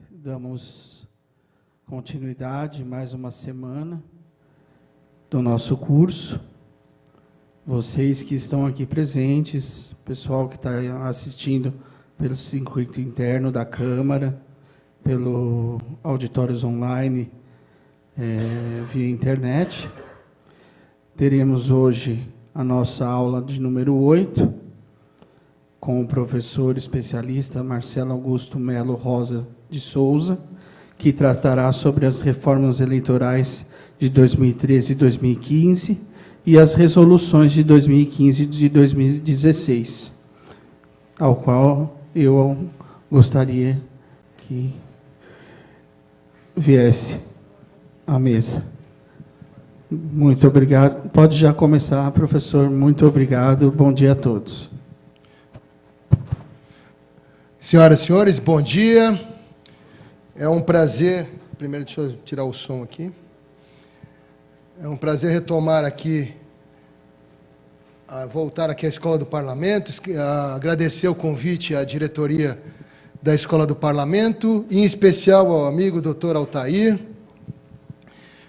Damos continuidade mais uma semana do nosso curso. Vocês que estão aqui presentes, pessoal que está assistindo pelo circuito interno da Câmara, pelo auditórios online, via internet. Teremos hoje a nossa aula de número 8, com o professor especialista Marcelo Augusto Melo Rosa de Souza, que tratará sobre as reformas eleitorais de 2013 e 2015 e as resoluções de 2015 e de 2016, ao qual eu gostaria que viesse à mesa. Muito obrigado. Pode já começar, professor. Muito obrigado. Bom dia a todos. Senhoras e senhores, bom dia. É um prazer, primeiro deixa eu tirar o som aqui. É um prazer retomar aqui, voltar aqui à Escola do Parlamento, agradecer o convite à diretoria da Escola do Parlamento, em especial ao amigo Dr. Altair,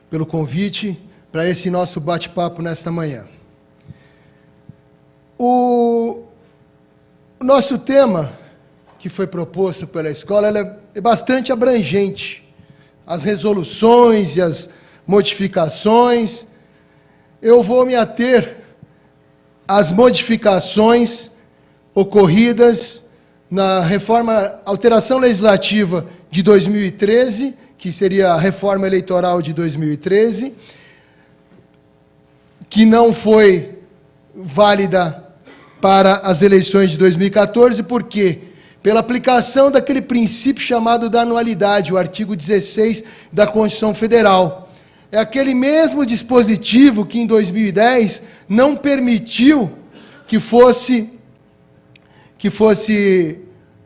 pelo convite para esse nosso bate-papo nesta manhã. O nosso tema que foi proposto pela escola, ela é bastante abrangente. As resoluções e as modificações, eu vou me ater às modificações ocorridas na alteração legislativa de 2013, que seria a reforma eleitoral de 2013, que não foi válida para as eleições de 2014, por quê? Pela aplicação daquele princípio chamado da anualidade, o artigo 16 da Constituição Federal. É aquele mesmo dispositivo que, em 2010, não permitiu que fosse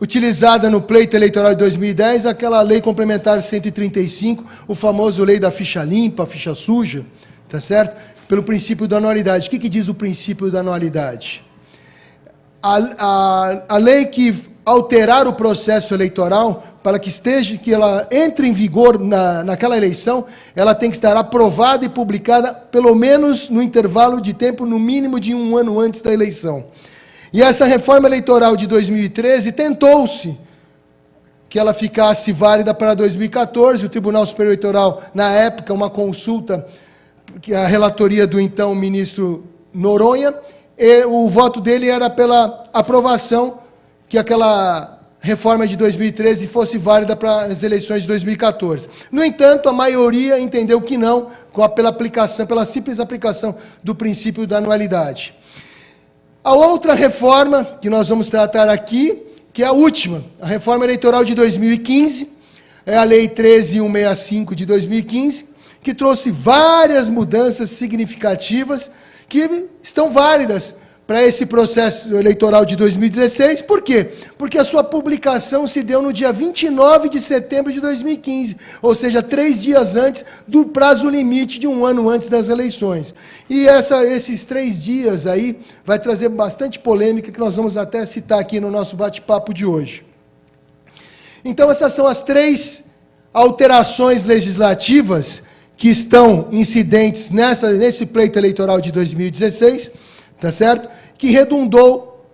utilizada no pleito eleitoral de 2010 aquela lei complementar 135, o famoso lei da ficha limpa, ficha suja, tá certo? Pelo princípio da anualidade. O que diz o princípio da anualidade? A lei que alterar o processo eleitoral para que ela entre em vigor naquela eleição, ela tem que estar aprovada e publicada pelo menos no intervalo de tempo, no mínimo de 1 ano antes da eleição. E essa reforma eleitoral de 2013 tentou-se que ela ficasse válida para 2014, o Tribunal Superior Eleitoral, na época, uma consulta, que a relatoria do então ministro Noronha, e o voto dele era pela aprovação que aquela reforma de 2013 fosse válida para as eleições de 2014. No entanto, a maioria entendeu que não, pela simples aplicação do princípio da anualidade. A outra reforma que nós vamos tratar aqui, que é a última, a reforma eleitoral de 2015, é a Lei 13.165 de 2015, que trouxe várias mudanças significativas que estão válidas para esse processo eleitoral de 2016. Por quê? Porque a sua publicação se deu no dia 29 de setembro de 2015, ou seja, 3 dias antes do prazo limite de 1 ano antes das eleições. E esses 3 dias aí vai trazer bastante polêmica, que nós vamos até citar aqui no nosso bate-papo de hoje. Então, essas são as 3 alterações legislativas que estão incidentes nesse pleito eleitoral de 2016, tá certo? Que redundou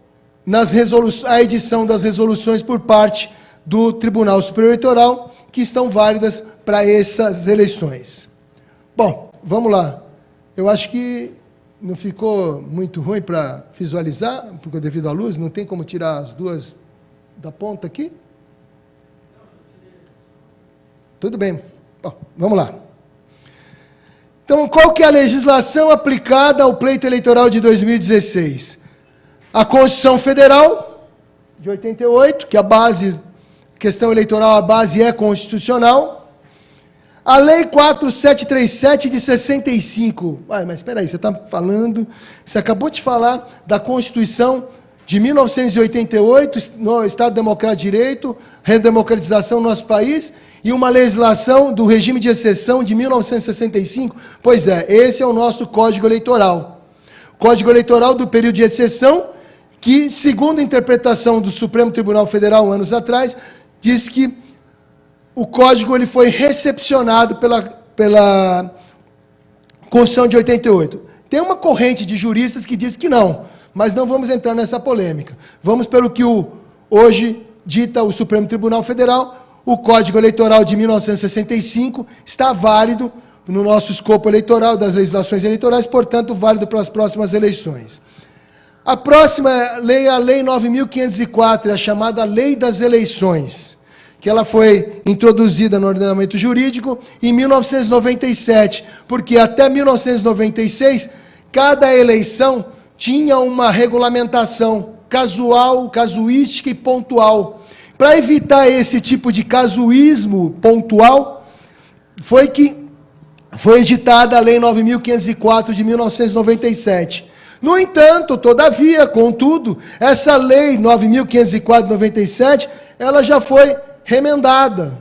a edição das resoluções por parte do Tribunal Superior Eleitoral, que estão válidas para essas eleições. Bom, vamos lá. Eu acho que não ficou muito ruim para visualizar, porque devido à luz, não tem como tirar as duas da ponta aqui? Tudo bem. Bom, vamos lá. Então, qual que é a legislação aplicada ao pleito eleitoral de 2016? A Constituição Federal, de 88, que a questão eleitoral, a base é constitucional. A Lei 4737 de 65. Mas espera aí, você acabou de falar da Constituição de 1988, no Estado Democrático de Direito, redemocratização do nosso país, e uma legislação do regime de exceção de 1965? Pois é, esse é o nosso Código Eleitoral. Código Eleitoral do período de exceção, que, segundo a interpretação do Supremo Tribunal Federal, anos atrás, diz que o código ele foi recepcionado pela Constituição de 88. Tem uma corrente de juristas que diz que não, mas não vamos entrar nessa polêmica. Vamos pelo que hoje dita o Supremo Tribunal Federal. O Código Eleitoral de 1965 está válido no nosso escopo eleitoral, das legislações eleitorais, portanto, válido para as próximas eleições. A próxima lei é a Lei 9.504, a chamada Lei das Eleições, que ela foi introduzida no ordenamento jurídico em 1997, porque até 1996, cada eleição tinha uma regulamentação casual, casuística e pontual. Para evitar esse tipo de casuísmo pontual, foi editada a Lei 9.504 de 1997. No entanto, todavia, contudo, essa Lei 9.504 de 97, ela já foi remendada,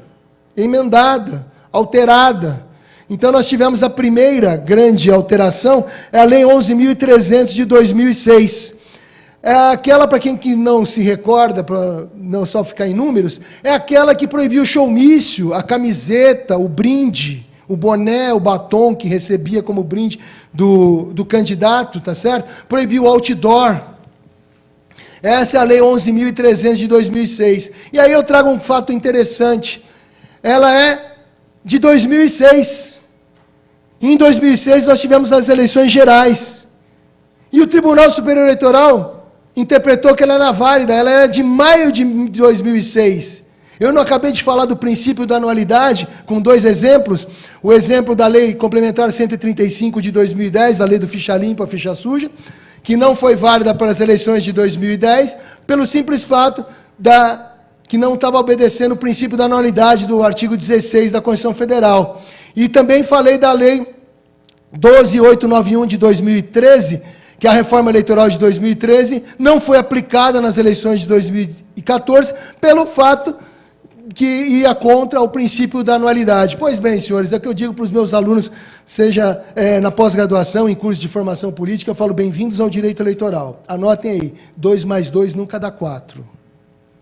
emendada, alterada. Então, nós tivemos a primeira grande alteração, é a Lei 11.300 de 2006. É aquela, para quem que não se recorda, para não só ficar em números, é aquela que proibiu o showmício, a camiseta, o brinde, o boné, o batom que recebia como brinde do candidato, tá certo? Proibiu o outdoor. Essa é a Lei 11.300 de 2006. E aí eu trago um fato interessante. Ela é de 2006. E em 2006 nós tivemos as eleições gerais. E o Tribunal Superior Eleitoral interpretou que ela era válida, ela era de maio de 2006. Eu não acabei de falar do princípio da anualidade, com dois exemplos. O exemplo da Lei Complementar 135 de 2010, a Lei do Ficha Limpa, Ficha Suja, que não foi válida para as eleições de 2010, pelo simples fato que não estava obedecendo o princípio da anualidade do artigo 16 da Constituição Federal. E também falei da Lei 12.891 de 2013, que a reforma eleitoral de 2013 não foi aplicada nas eleições de 2014, pelo fato que ia contra o princípio da anualidade. Pois bem, senhores, é o que eu digo para os meus alunos, seja na pós-graduação, em curso de formação política, eu falo, bem-vindos ao direito eleitoral. Anotem aí, 2 mais 2 nunca dá 4.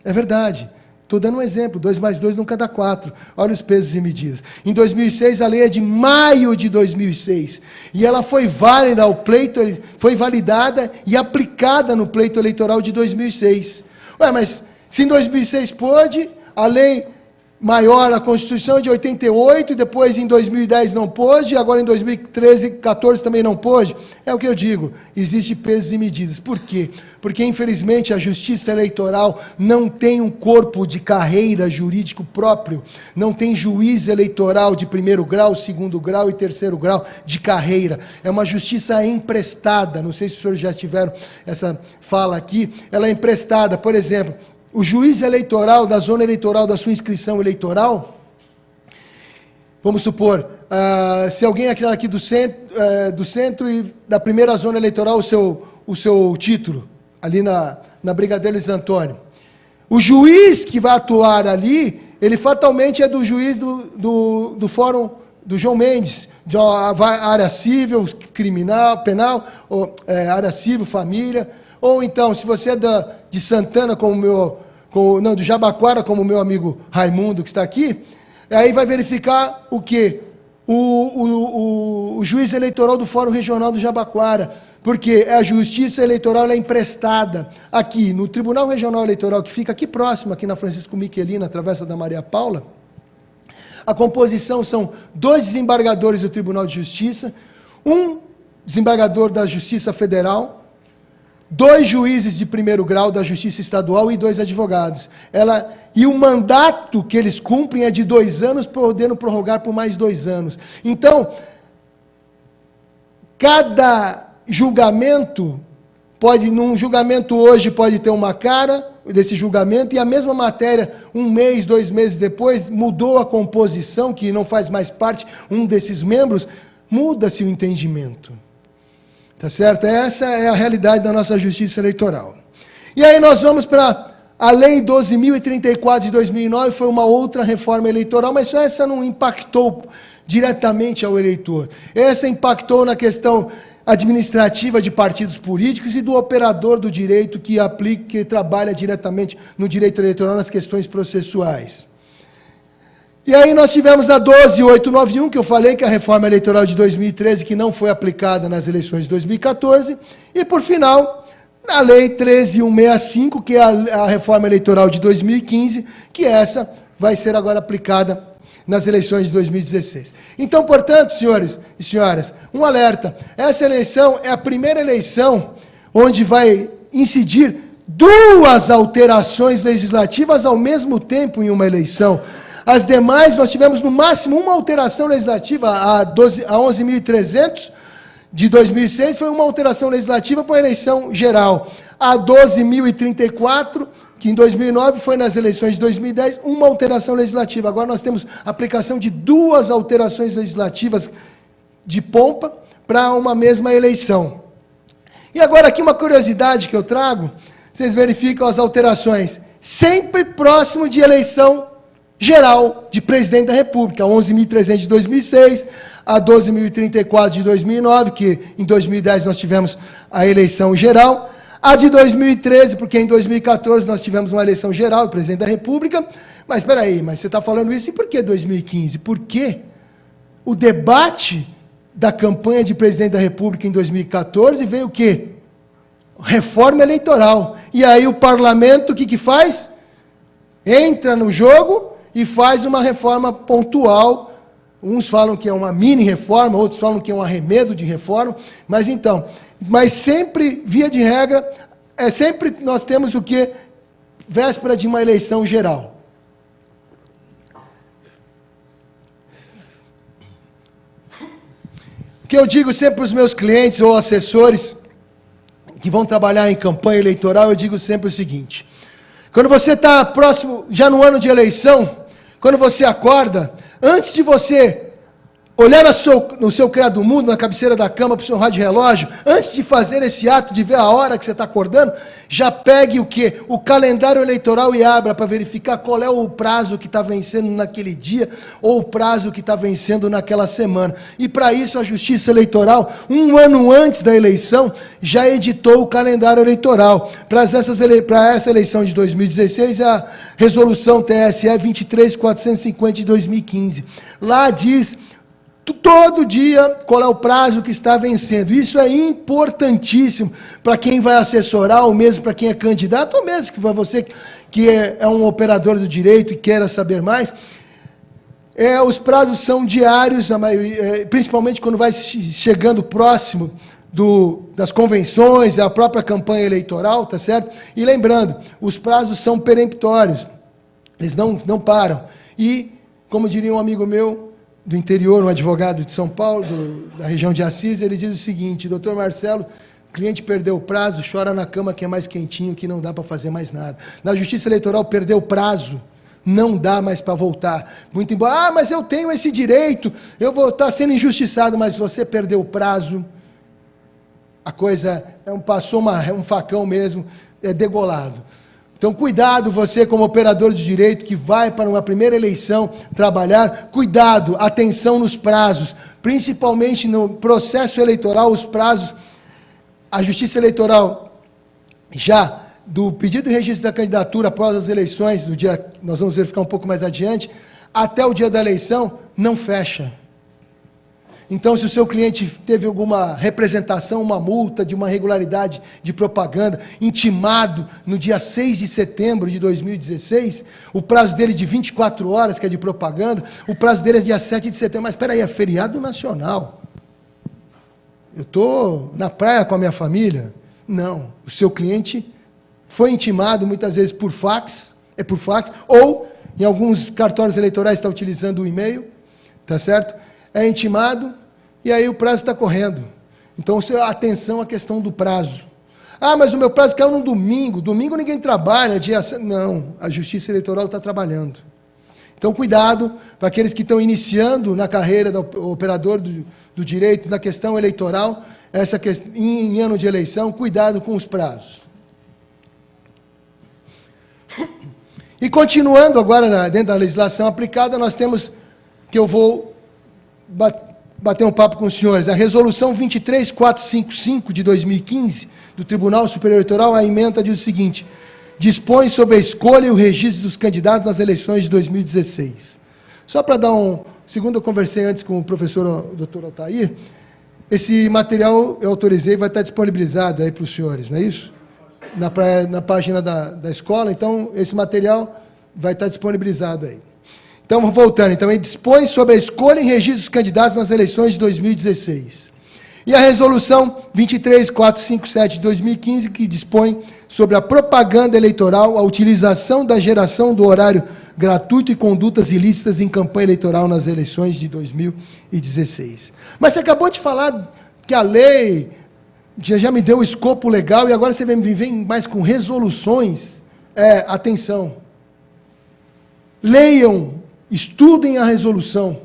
É verdade. Estou dando um exemplo, 2 mais 2 nunca dá 4. Olha os pesos e medidas. Em 2006, a lei é de maio de 2006. E ela foi válida ao pleito, foi validada e aplicada no pleito eleitoral de 2006. Ué, mas se em 2006 pôde, a lei maior, a Constituição de 88, e depois em 2010 não pôde, agora em 2013, 14 também não pôde. É o que eu digo, existe pesos e medidas. Por quê? Porque, infelizmente, a Justiça Eleitoral não tem um corpo de carreira jurídico próprio, não tem juiz eleitoral de 1º grau, 2º grau e 3º grau de carreira. É uma justiça emprestada, não sei se os senhores já tiveram essa fala aqui, ela é emprestada, por exemplo, o juiz eleitoral da zona eleitoral da sua inscrição eleitoral, vamos supor, se alguém aqui do centro e da primeira zona eleitoral, o seu título, ali na Brigadeiro Luiz Antônio, o juiz que vai atuar ali, ele fatalmente é do juiz do Fórum do João Mendes, de área civil, criminal, penal, ou, área civil, família, ou então, se você é de Santana, do Jabaquara, como o meu amigo Raimundo, que está aqui, aí vai verificar o quê? O juiz eleitoral do Fórum Regional do Jabaquara, porque a justiça eleitoral é emprestada aqui, no Tribunal Regional Eleitoral, que fica aqui próximo, aqui na Francisco Miquelina, na Travessa da Maria Paula. A composição são 2 desembargadores do Tribunal de Justiça, um desembargador da Justiça Federal, 2 juízes de 1º grau da Justiça Estadual e 2 advogados. E o mandato que eles cumprem é de 2 anos, podendo prorrogar por mais 2 anos. Então, cada julgamento num julgamento hoje pode ter uma cara desse julgamento, e a mesma matéria, 1 mês, 2 meses depois, mudou a composição, que não faz mais parte um desses membros, muda-se o entendimento. Tá certo? Essa é a realidade da nossa justiça eleitoral. E aí nós vamos para a Lei 12.034 de 2009, foi uma outra reforma eleitoral, mas só essa não impactou diretamente ao eleitor. Essa impactou na questão administrativa de partidos políticos e do operador do direito que trabalha diretamente no direito eleitoral nas questões processuais. E aí nós tivemos a 12.891, que eu falei que é a reforma eleitoral de 2013, que não foi aplicada nas eleições de 2014. E, por final, a lei 13.165, que é a reforma eleitoral de 2015, que essa vai ser agora aplicada nas eleições de 2016. Então, portanto, senhores e senhoras, um alerta. Essa eleição é a primeira eleição onde vai incidir duas alterações legislativas ao mesmo tempo em uma eleição. As demais, nós tivemos no máximo uma alteração legislativa, a 11.300 de 2006, foi uma alteração legislativa para a eleição geral. A 12.034, que em 2009 foi nas eleições de 2010, uma alteração legislativa. Agora nós temos aplicação de duas alterações legislativas de pompa para uma mesma eleição. E agora aqui uma curiosidade que eu trago, vocês verificam as alterações, sempre próximo de eleição geral de presidente da República, a 11.300 de 2006, a 12.034 de 2009, que em 2010 nós tivemos a eleição geral, a de 2013, porque em 2014 nós tivemos uma eleição geral do presidente da República. Mas espera aí, mas você está falando isso, e por que 2015? Porque o debate da campanha de presidente da República em 2014 veio o quê? Reforma eleitoral. E aí o parlamento, o que faz? Entra no jogo e faz uma reforma pontual. Uns falam que é uma mini-reforma, outros falam que é um arremedo de reforma. Mas sempre, via de regra, sempre nós temos o quê? Véspera de uma eleição geral. O que eu digo sempre para os meus clientes ou assessores que vão trabalhar em campanha eleitoral, eu digo sempre o seguinte: quando você está próximo, já no ano de eleição, quando você acorda, antes de você olhar no seu criado mundo, na cabeceira da cama, para o seu rádio relógio, antes de fazer esse ato de ver a hora que você está acordando, já pegue o quê? O calendário eleitoral e abra para verificar qual é o prazo que está vencendo naquele dia, ou o prazo que está vencendo naquela semana. E para isso a Justiça Eleitoral, um ano antes da eleição, já editou o calendário eleitoral. Para essa eleição de 2016, a resolução TSE 23.450 de 2015. Lá diz todo dia qual é o prazo que está vencendo. Isso é importantíssimo para quem vai assessorar, ou mesmo para quem é candidato, ou mesmo para você que é um operador do direito e queira saber mais. Os prazos são diários, a maioria, principalmente quando vai chegando próximo das convenções, a própria campanha eleitoral, tá certo? E lembrando, os prazos são peremptórios, eles não param. E, como diria um amigo meu do interior, um advogado de São Paulo, da região de Assis, ele diz o seguinte: doutor Marcelo, o cliente perdeu o prazo, chora na cama que é mais quentinho, que não dá para fazer mais nada. Na Justiça Eleitoral, perdeu o prazo, não dá mais para voltar. Muito embora, mas eu tenho esse direito, eu vou estar sendo injustiçado, mas você perdeu o prazo, a coisa passou um facão mesmo, é degolado. Então, cuidado, você como operador de direito que vai para uma primeira eleição trabalhar, cuidado, atenção nos prazos, principalmente no processo eleitoral, os prazos, a Justiça Eleitoral, já do pedido de registro da candidatura após as eleições, do dia, nós vamos verificar um pouco mais adiante, até o dia da eleição, não fecha. Então, se o seu cliente teve alguma representação, uma multa de uma irregularidade de propaganda, intimado no dia 6 de setembro de 2016, o prazo dele de 24 horas, que é de propaganda, o prazo dele é dia 7 de setembro. Mas espera aí, é feriado nacional. Eu estou na praia com a minha família? Não. O seu cliente foi intimado muitas vezes por fax, ou em alguns cartórios eleitorais está utilizando o e-mail, tá certo? É intimado, e aí o prazo está correndo. Então, atenção à questão do prazo. Ah, mas o meu prazo caiu no domingo. Domingo ninguém trabalha. Não, a Justiça Eleitoral está trabalhando. Então, cuidado para aqueles que estão iniciando na carreira do operador do direito, na questão eleitoral, em ano de eleição, cuidado com os prazos. E continuando agora dentro da legislação aplicada, nós temos, que eu vou bater um papo com os senhores, a resolução 23.455 de 2015, do Tribunal Superior Eleitoral, a emenda diz o seguinte: dispõe sobre a escolha e o registro dos candidatos nas eleições de 2016. Só para dar segundo eu conversei antes com o professor Dr. Altair, esse material eu autorizei, vai estar disponibilizado aí para os senhores, não é isso? Na página da escola, então esse material vai estar disponibilizado aí. Então, voltando, então ele dispõe sobre a escolha e registro dos candidatos nas eleições de 2016. E a resolução 23457 de 2015, que dispõe sobre a propaganda eleitoral, a utilização da geração do horário gratuito e condutas ilícitas em campanha eleitoral nas eleições de 2016. Mas você acabou de falar que a lei já me deu o escopo legal e agora você vem mais com resoluções. Atenção. Leiam, estudem a resolução.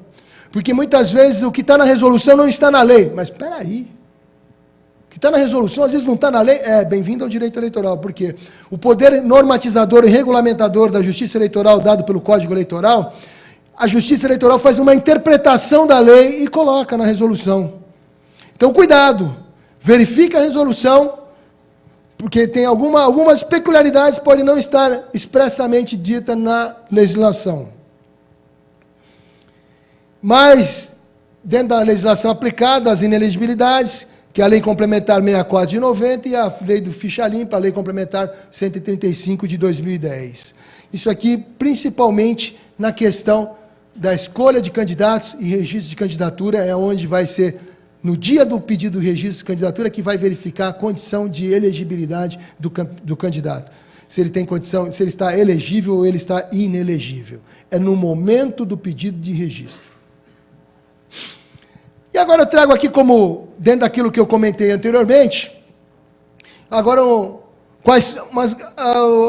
Porque muitas vezes o que está na resolução não está na lei. Mas espera aí. O que está na resolução às vezes não está na lei. Bem-vindo ao direito eleitoral. Porque o poder normatizador e regulamentador da justiça eleitoral dado pelo Código Eleitoral, a justiça eleitoral faz uma interpretação da lei e coloca na resolução. Então, cuidado. Verifique a resolução, porque tem algumas peculiaridades que podem não estar expressamente ditas na legislação. Mas, dentro da legislação aplicada, as inelegibilidades, que é a Lei Complementar 64 de 90 e a Lei do Ficha Limpa, a Lei Complementar 135 de 2010. Isso aqui, principalmente, na questão da escolha de candidatos e registro de candidatura, é onde vai ser, no dia do pedido do registro de candidatura, que vai verificar a condição de elegibilidade do candidato. Se ele tem condição, se ele está elegível ou ele está inelegível. É no momento do pedido de registro. E agora eu trago aqui como, dentro daquilo que eu comentei anteriormente, agora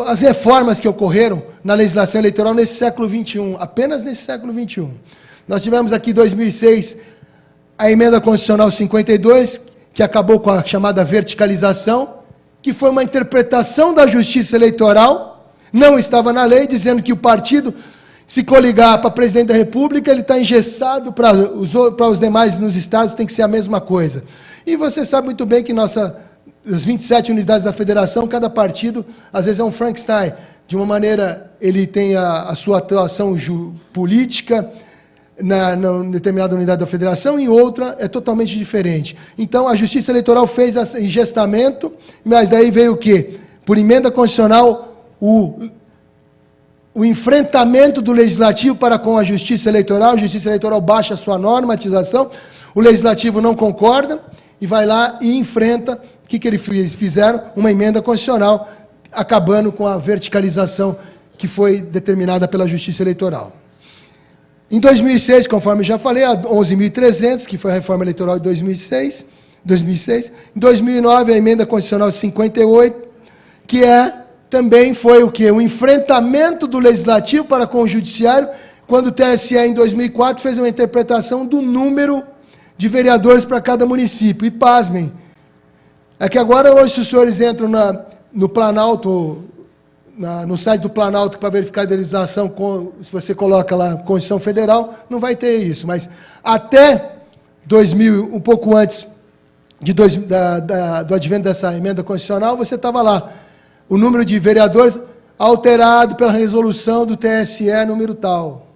as reformas que ocorreram na legislação eleitoral nesse século XXI, apenas nesse século XXI. Nós tivemos aqui em 2006 a emenda constitucional 52, que acabou com a chamada verticalização, que foi uma interpretação da justiça eleitoral, não estava na lei, dizendo que o partido, se coligar para presidente da República, ele está engessado para os demais nos estados, tem que ser a mesma coisa. E você sabe muito bem que as 27 unidades da federação, cada partido, às vezes é um Frankenstein. De uma maneira, ele tem a sua atuação política na determinada unidade da federação, e outra é totalmente diferente. Então, a Justiça Eleitoral fez esse engestamento, mas daí veio o quê? Por emenda constitucional, o enfrentamento do Legislativo para com a Justiça Eleitoral. A Justiça Eleitoral baixa a sua normatização, o Legislativo não concorda, e vai lá e enfrenta. O que eles fizeram? Uma emenda constitucional, acabando com a verticalização que foi determinada pela Justiça Eleitoral. Em 2006, conforme já falei, a 11.300, que foi a reforma eleitoral de 2006. Em 2009, a emenda constitucional 58, que também foi o quê? O enfrentamento do Legislativo para com o Judiciário, quando o TSE, em 2004, fez uma interpretação do número de vereadores para cada município. E pasmem, é que agora, hoje, se os senhores entram no Planalto, no site do Planalto para verificar a idealização, se você coloca lá Constituição Federal, não vai ter isso. Mas até 2000, um pouco antes do advento dessa emenda constitucional, você estava lá. O número de vereadores alterado pela resolução do TSE, número tal.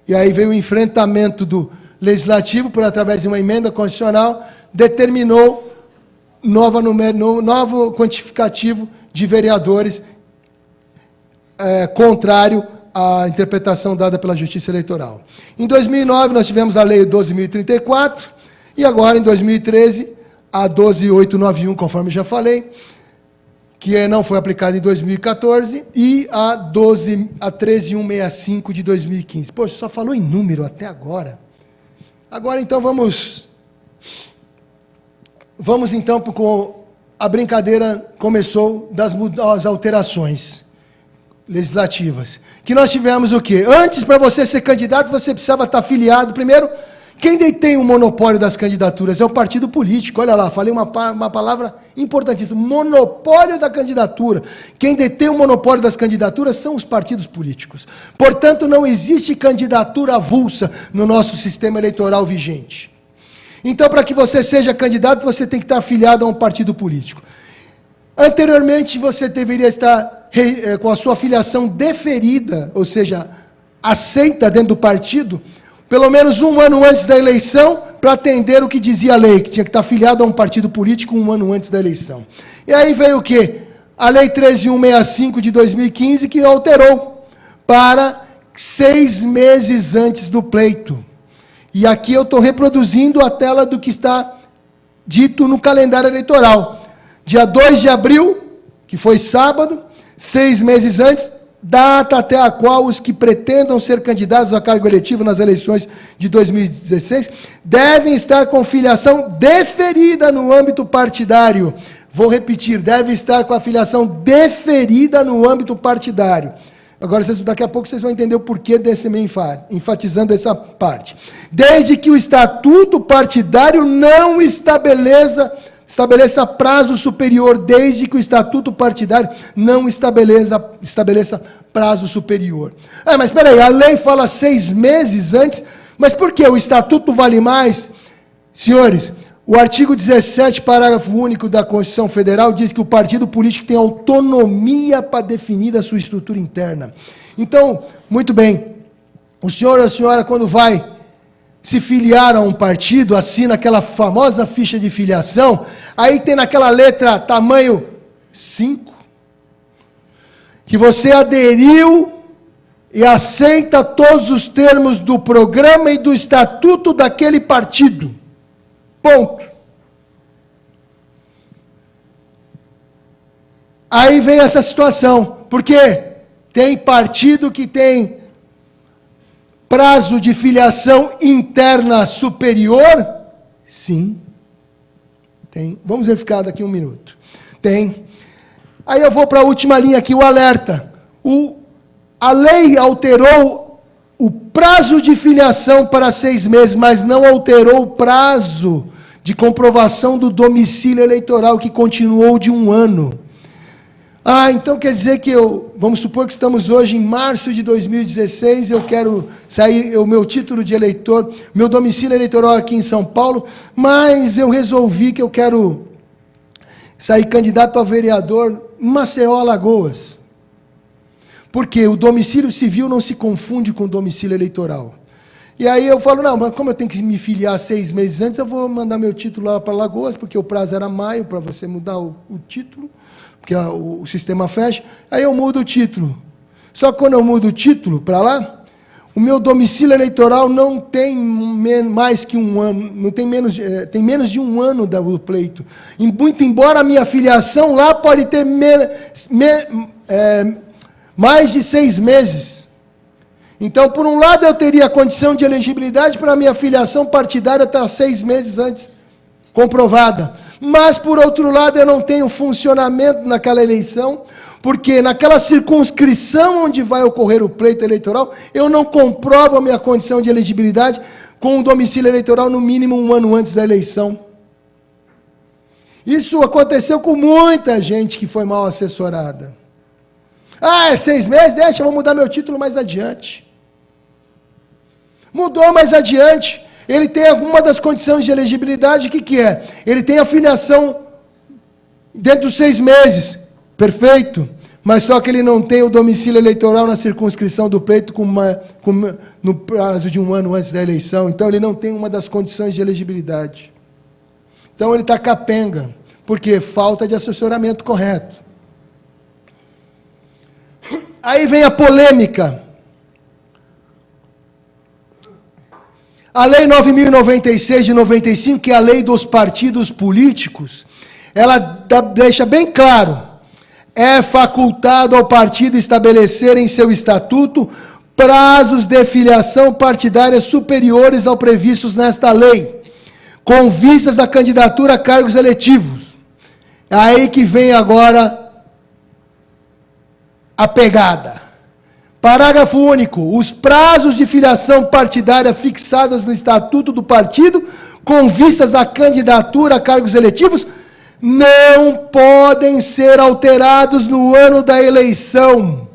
E aí veio o enfrentamento do Legislativo, através de uma emenda constitucional, determinou novo quantificativo de vereadores, contrário à interpretação dada pela Justiça Eleitoral. Em 2009, nós tivemos a Lei 12.034, e agora, em 2013, a 12.891, conforme já falei, que não foi aplicada em 2014, e a 13.165 de 2015. Poxa, só falou em número até agora. Agora, então, vamos então, com a brincadeira começou das alterações legislativas. Que nós tivemos o quê? Antes, para você ser candidato, você precisava estar filiado. Primeiro, quem detém o monopólio das candidaturas é o partido político. Olha lá, falei uma palavra importantíssima. Monopólio da candidatura. Quem detém o monopólio das candidaturas são os partidos políticos. Portanto, não existe candidatura avulsa no nosso sistema eleitoral vigente. Então, para que você seja candidato, você tem que estar afiliado a um partido político. Anteriormente, você deveria estar com a sua filiação deferida, ou seja, aceita dentro do partido, pelo menos um ano antes da eleição, para atender o que dizia a lei, que tinha que estar filiado a um partido político um ano antes da eleição. E aí veio o quê? A Lei 13.165 de 2015, que alterou para 6 meses antes do pleito. E aqui eu estou reproduzindo a tela do que está dito no calendário eleitoral. Dia 2 de abril, que foi sábado, 6 meses antes, data até a qual os que pretendam ser candidatos a cargo eletivo nas eleições de 2016 devem estar com filiação deferida no âmbito partidário. Vou repetir, devem estar com a filiação deferida no âmbito partidário. Agora, daqui a pouco vocês vão entender o porquê desse meio enfatizando essa parte. Desde que o estatuto partidário não estabeleça prazo superior, desde que o estatuto partidário não estabeleça prazo superior. Mas espera aí, a lei fala 6 meses antes, mas por que o estatuto vale mais? Senhores, o artigo 17, parágrafo único da Constituição Federal, diz que o partido político tem autonomia para definir a sua estrutura interna. Então, muito bem, o senhor ou a senhora, quando vai se filiar a um partido, assina aquela famosa ficha de filiação, aí tem naquela letra tamanho 5, que você aderiu e aceita todos os termos do programa e do estatuto daquele partido. Ponto. Aí vem essa situação, porque tem partido que tem prazo de filiação interna superior? Sim. Tem. Vamos verificar daqui um minuto. Tem. Aí eu vou para a última linha aqui, o alerta. A lei alterou o prazo de filiação para 6 meses, mas não alterou o prazo de comprovação do domicílio eleitoral, que continuou de 1 ano. Então quer dizer que vamos supor que estamos hoje em março de 2016, eu quero sair, o meu título de eleitor, meu domicílio eleitoral aqui em São Paulo, mas eu resolvi que eu quero sair candidato a vereador em Maceió, Alagoas. Porque o domicílio civil não se confunde com o domicílio eleitoral. E aí eu falo, não, mas como eu tenho que me filiar 6 meses antes, eu vou mandar meu título lá para Alagoas, porque o prazo era maio para você mudar o título, porque o sistema fecha, aí eu mudo o título. Só que quando eu mudo o título para lá, o meu domicílio eleitoral não tem mais que 1 ano, não tem tem menos de 1 ano do pleito. Muito embora a minha filiação lá pode ter mais de 6 meses. Então, por um lado, eu teria a condição de elegibilidade para a minha filiação partidária estar 6 meses antes comprovada. Mas, por outro lado, eu não tenho funcionamento naquela eleição, porque naquela circunscrição onde vai ocorrer o pleito eleitoral, eu não comprovo a minha condição de elegibilidade com o domicílio eleitoral no mínimo 1 ano antes da eleição. Isso aconteceu com muita gente que foi mal assessorada. É 6 meses? Deixa, eu vou mudar meu título mais adiante. Mudou mais adiante. Ele tem alguma das condições de elegibilidade, o que é? Ele tem a filiação dentro dos 6 meses. Perfeito. Mas só que ele não tem o domicílio eleitoral na circunscrição do pleito no prazo de 1 ano antes da eleição. Então, ele não tem uma das condições de elegibilidade. Então, ele está capenga. Por quê? Falta de assessoramento correto. Aí vem a polêmica. A Lei 9.096 de 95, que é a lei dos partidos políticos, ela deixa bem claro, é facultado ao partido estabelecer em seu estatuto prazos de filiação partidária superiores ao previstos nesta lei, com vistas à candidatura a cargos eletivos. É aí que vem agora a pegada. Parágrafo único. Os prazos de filiação partidária fixados no estatuto do partido, com vistas à candidatura a cargos eletivos, não podem ser alterados no ano da eleição.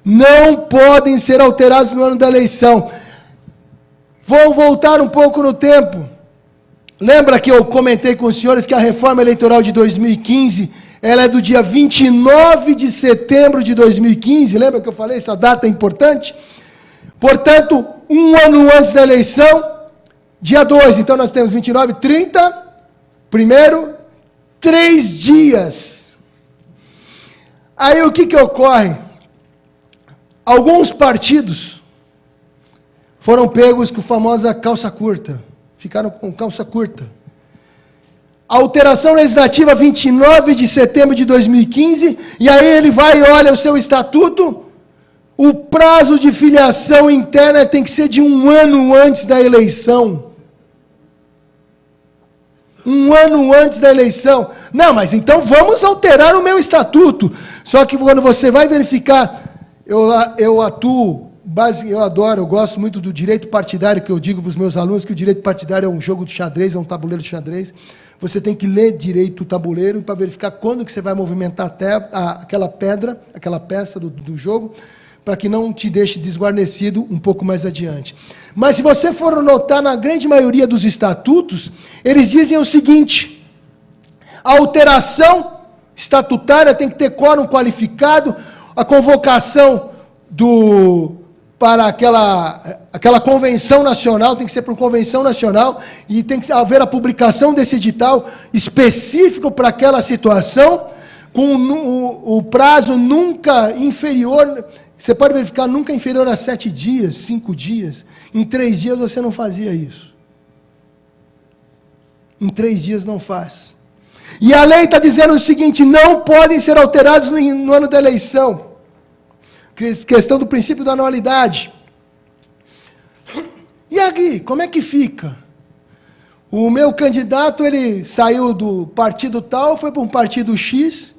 Não podem ser alterados no ano da eleição. Vou voltar um pouco no tempo. Lembra que eu comentei com os senhores que a reforma eleitoral de 2015, ela é do dia 29 de setembro de 2015, lembra que eu falei, essa data é importante? Portanto, um ano antes da eleição, dia 2, então nós temos 29, 30, primeiro, 3 dias. Aí o que ocorre? Alguns partidos foram pegos com a famosa calça curta, ficaram com calça curta. A alteração legislativa 29 de setembro de 2015, e aí ele vai e olha o seu estatuto, o prazo de filiação interna tem que ser de 1 ano antes da eleição. 1 ano antes da eleição. Não, mas então vamos alterar o meu estatuto. Só que quando você vai verificar, eu atuo, eu gosto muito do direito partidário, que eu digo para os meus alunos que o direito partidário é um jogo de xadrez, é um tabuleiro de xadrez. Você tem que ler direito o tabuleiro para verificar quando que você vai movimentar até aquela pedra, aquela peça do jogo, para que não te deixe desguarnecido um pouco mais adiante. Mas se você for notar, na grande maioria dos estatutos, eles dizem o seguinte: a alteração estatutária tem que ter quórum qualificado, a convocação para aquela convenção nacional, tem que ser por convenção nacional, e tem que haver a publicação desse edital específico para aquela situação, com o prazo nunca inferior, você pode verificar, nunca inferior a 7 dias, 5 dias. Em 3 dias você não fazia isso. Em 3 dias não faz. E a lei está dizendo o seguinte: não podem ser alterados no ano da eleição. Questão do princípio da anualidade. E aqui, como é que fica? O meu candidato, ele saiu do partido tal, foi para um partido X,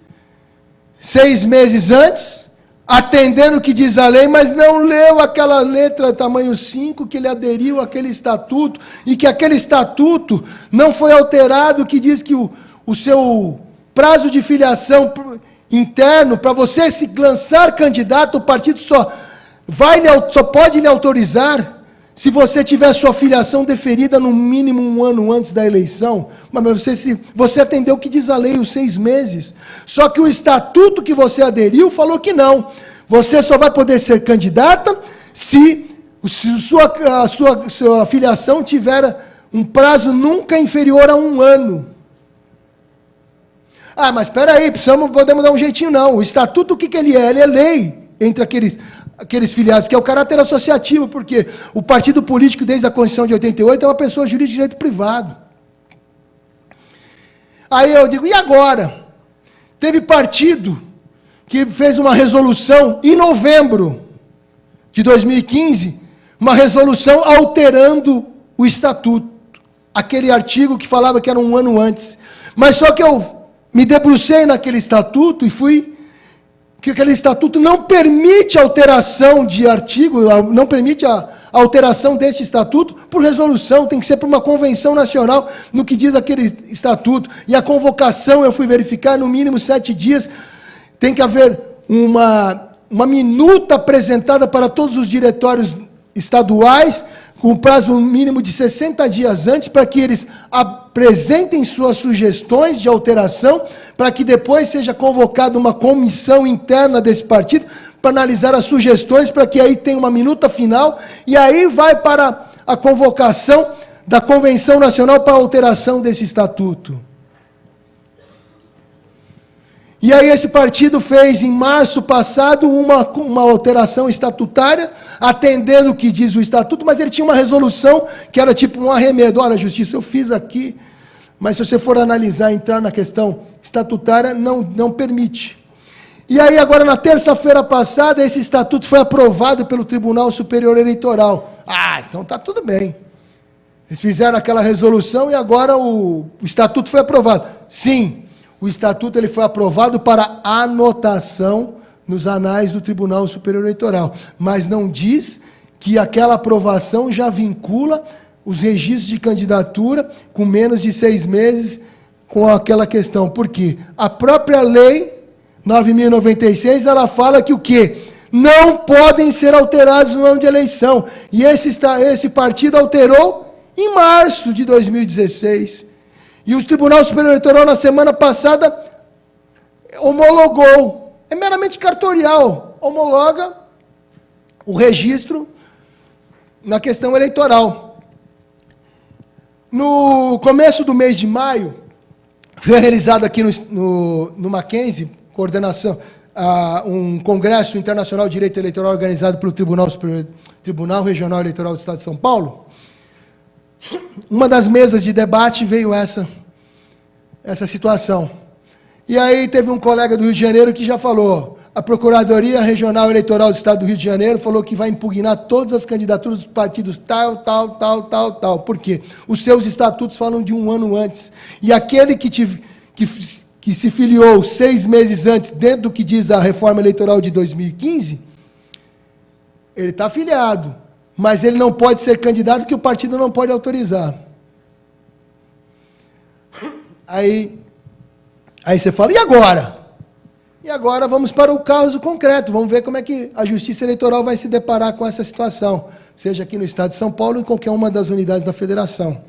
6 meses antes, atendendo o que diz a lei, mas não leu aquela letra tamanho 5, que ele aderiu àquele estatuto, e que aquele estatuto não foi alterado, que diz que o seu prazo de filiação interno, para você se lançar candidato, o partido só pode lhe autorizar se você tiver sua filiação deferida no mínimo 1 ano antes da eleição. Mas você atendeu o que diz a lei, os 6 meses. Só que o estatuto que você aderiu falou que não. Você só vai poder ser candidata se sua filiação tiver um prazo nunca inferior a 1 ano. Ah, mas espera aí, podemos dar um jeitinho, não. O estatuto, o que ele é? Ele é lei entre aqueles filiados, que é o caráter associativo, porque o partido político, desde a Constituição de 88, é uma pessoa jurídica de direito privado. Aí eu digo, e agora? Teve partido que fez uma resolução em novembro de 2015, uma resolução alterando o estatuto, aquele artigo que falava que era 1 ano antes. Mas só que eu me debrucei naquele estatuto e que aquele estatuto não permite alteração de artigo, não permite a alteração desse estatuto por resolução, tem que ser por uma convenção nacional, no que diz aquele estatuto. E a convocação, eu fui verificar, no mínimo 7 dias, tem que haver uma minuta apresentada para todos os diretórios estaduais, com prazo mínimo de 60 dias antes, para que eles apresentem suas sugestões de alteração, para que depois seja convocada uma comissão interna desse partido, para analisar as sugestões, para que aí tenha uma minuta final, e aí vai para a convocação da Convenção Nacional para a alteração desse estatuto. E aí esse partido fez, em março passado, uma alteração estatutária, atendendo o que diz o estatuto, mas ele tinha uma resolução que era tipo um arremedo. Olha, justiça, eu fiz aqui, mas se você for analisar, entrar na questão estatutária, não permite. E aí agora, na terça-feira passada, esse estatuto foi aprovado pelo Tribunal Superior Eleitoral. Ah, então está tudo bem. Eles fizeram aquela resolução e agora o estatuto foi aprovado. Sim. O estatuto ele foi aprovado para anotação nos anais do Tribunal Superior Eleitoral, mas não diz que aquela aprovação já vincula os registros de candidatura com menos de 6 meses com aquela questão. Por quê? A própria lei 9.096, ela fala que o quê? Não podem ser alterados no ano de eleição. E esse partido alterou em março de 2016. E o Tribunal Superior Eleitoral, na semana passada, homologou. É meramente cartorial. Homologa o registro na questão eleitoral. No começo do mês de maio, foi realizado aqui no Mackenzie, coordenação, um congresso internacional de direito eleitoral organizado pelo Tribunal Regional Eleitoral do Estado de São Paulo. Uma das mesas de debate veio essa situação. E aí teve um colega do Rio de Janeiro que já falou, a Procuradoria Regional Eleitoral do Estado do Rio de Janeiro falou que vai impugnar todas as candidaturas dos partidos tal. Por quê? Os seus estatutos falam de um ano antes. E aquele que se filiou 6 meses antes, dentro do que diz a reforma eleitoral de 2015, ele está filiado, mas ele não pode ser candidato que o partido não pode autorizar. Aí você fala, e agora? E agora vamos para o caso concreto, vamos ver como é que a Justiça Eleitoral vai se deparar com essa situação, seja aqui no Estado de São Paulo ou em qualquer uma das unidades da Federação.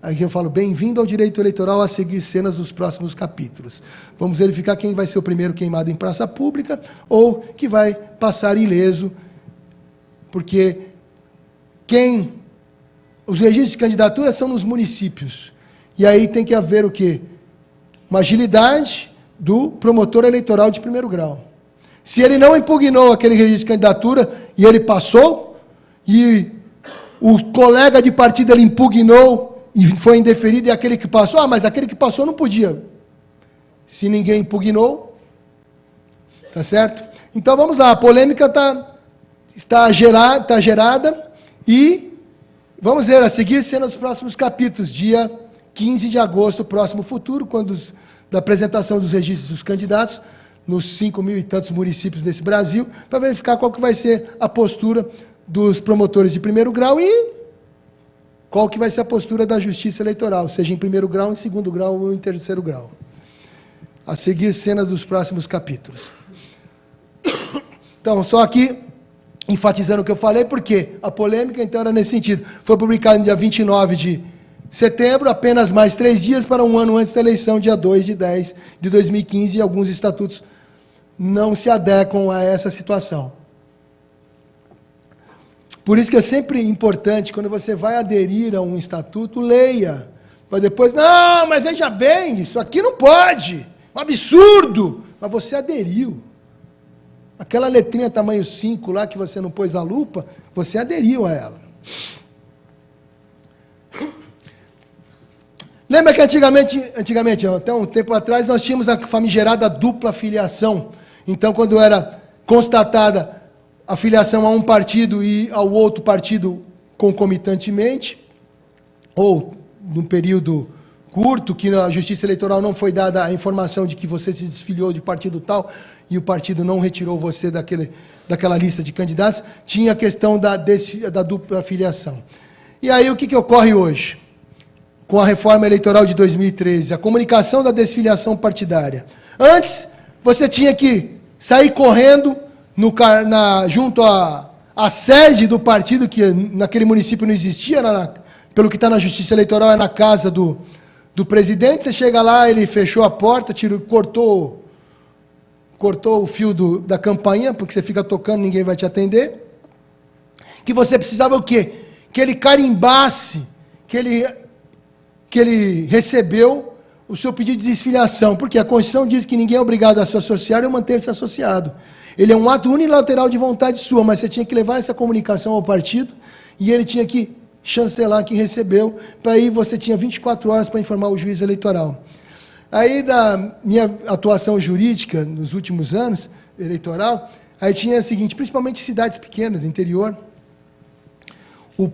Aí eu falo, bem-vindo ao direito eleitoral a seguir cenas dos próximos capítulos. Vamos verificar quem vai ser o primeiro queimado em praça pública ou que vai passar ileso, porque os registros de candidatura são nos municípios. E aí tem que haver o quê? Uma agilidade do promotor eleitoral de primeiro grau. Se ele não impugnou aquele registro de candidatura e ele passou, e o colega de partido ele impugnou e foi indeferido, e aquele que passou, mas aquele que passou não podia. Se ninguém impugnou, tá certo? Então vamos lá, a polêmica está gerada e vamos ver, a seguir sendo os próximos capítulos, dia 15 de agosto, próximo futuro, quando da apresentação dos registros dos candidatos, nos 5.000 e tantos municípios desse Brasil, para verificar qual que vai ser a postura dos promotores de primeiro grau e qual que vai ser a postura da Justiça Eleitoral, seja em primeiro grau, em segundo grau ou em terceiro grau. A seguir, cena dos próximos capítulos. Então, só aqui, enfatizando o que eu falei, porque a polêmica, então, era nesse sentido. Foi publicado no dia 29 de setembro, apenas mais 3 dias para um ano antes da eleição, dia 2 de 10 de 2015, e alguns estatutos não se adequam a essa situação. Por isso que é sempre importante, quando você vai aderir a um estatuto, leia. Para depois, não, mas veja bem, isso aqui não pode, um absurdo. Mas você aderiu. Aquela letrinha tamanho 5 lá, que você não pôs a lupa, você aderiu a ela. Lembra que antigamente, até um tempo atrás, nós tínhamos a famigerada dupla filiação. Então, quando era constatada a filiação a um partido e ao outro partido concomitantemente, ou num período curto, que a Justiça Eleitoral não foi dada a informação de que você se desfiliou de partido tal, e o partido não retirou você daquela lista de candidatos, tinha a questão da dupla filiação. E aí, o que ocorre hoje? Com a reforma eleitoral de 2013, a comunicação da desfiliação partidária. Antes, você tinha que sair correndo junto à sede do partido, que naquele município não existia, pelo que está na Justiça Eleitoral, é na casa do presidente. Você chega lá, ele fechou a porta, cortou o fio da campainha, porque você fica tocando, ninguém vai te atender. Que você precisava o quê? Que ele carimbasse, que ele recebeu o seu pedido de desfiliação, porque a Constituição diz que ninguém é obrigado a se associar ou manter-se associado. Ele é um ato unilateral de vontade sua, mas você tinha que levar essa comunicação ao partido, e ele tinha que chancelar que recebeu, para aí você tinha 24 horas para informar o juiz eleitoral. Aí, da minha atuação jurídica, nos últimos anos, eleitoral, aí tinha o seguinte, principalmente cidades pequenas, interior, o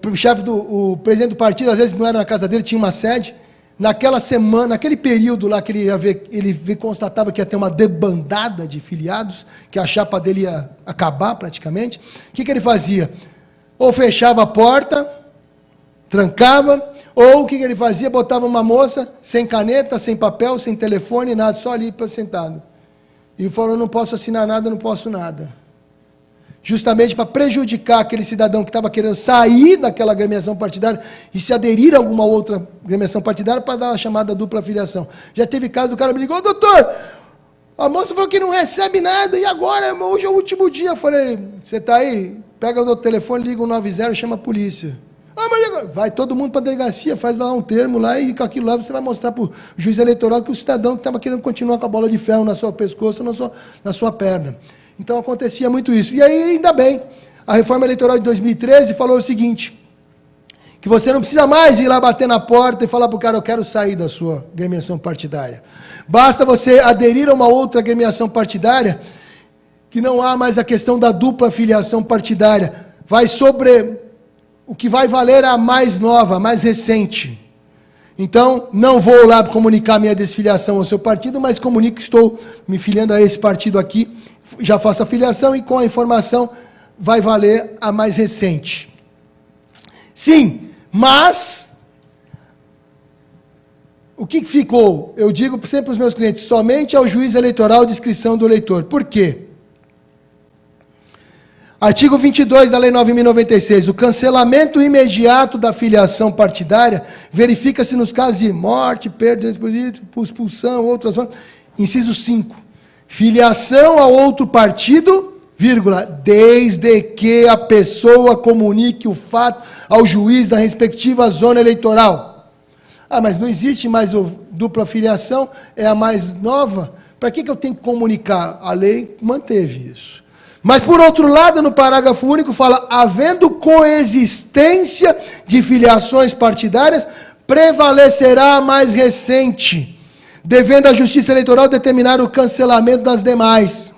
presidente do partido, às vezes não era na casa dele, tinha uma sede. Naquela semana, naquele período lá que ele constatava que ia ter uma debandada de filiados, que a chapa dele ia acabar praticamente, o que ele fazia? Ou fechava a porta, trancava, ou o que ele fazia? Botava uma moça sem caneta, sem papel, sem telefone, nada, só ali sentado. E falou, não posso assinar nada, não posso nada. Justamente para prejudicar aquele cidadão que estava querendo sair daquela agremiação partidária e se aderir a alguma outra agremiação partidária para dar a chamada dupla filiação. Já teve caso do cara me ligou, doutor, a moça falou que não recebe nada, e agora? Hoje é o último dia. Eu falei, você está aí pega o telefone, liga o 90 e chama a polícia. Ah, mas agora? Vai todo mundo para a delegacia, faz lá um termo lá e com aquilo lá você vai mostrar para o juiz eleitoral que o cidadão que estava querendo continuar com a bola de ferro na sua pescoço, na sua perna. Então acontecia muito isso. E aí, ainda bem, a reforma eleitoral de 2013 falou o seguinte, que você não precisa mais ir lá bater na porta e falar para o cara, eu quero sair da sua agremiação partidária. Basta você aderir a uma outra agremiação partidária, que não há mais a questão da dupla filiação partidária. Vai sobre o que vai valer a mais nova, a mais recente. Então, não vou lá comunicar minha desfiliação ao seu partido, mas comunico que estou me filiando a esse partido aqui, já faço a filiação e com a informação vai valer a mais recente. Sim, mas o que ficou? Eu digo sempre para os meus clientes, somente ao juiz eleitoral de inscrição do eleitor. Por quê? Artigo 22 da Lei 9.096, o cancelamento imediato da filiação partidária verifica-se nos casos de morte, perda de expulsão, outras formas. Inciso 5, filiação a outro partido, vírgula, desde que a pessoa comunique o fato ao juiz da respectiva zona eleitoral. Ah, mas não existe mais dupla filiação, é a mais nova. Para que eu tenho que comunicar? A lei manteve isso. Mas, por outro lado, no parágrafo único, fala, havendo coexistência de filiações partidárias, prevalecerá a mais recente, devendo a Justiça Eleitoral determinar o cancelamento das demais.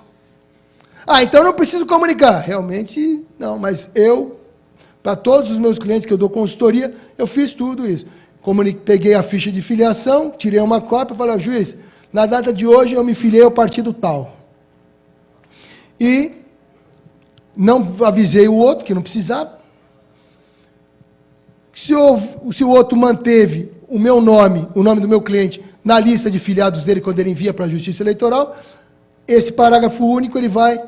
Ah, então não preciso comunicar. Realmente, não, mas eu, para todos os meus clientes que eu dou consultoria, eu fiz tudo isso. Peguei a ficha de filiação, tirei uma cópia e falei, juiz, na data de hoje eu me filiei ao partido tal. E não avisei o outro, que não precisava. Se o outro manteve o meu nome, o nome do meu cliente, na lista de filiados dele, quando ele envia para a Justiça Eleitoral, esse parágrafo único ele vai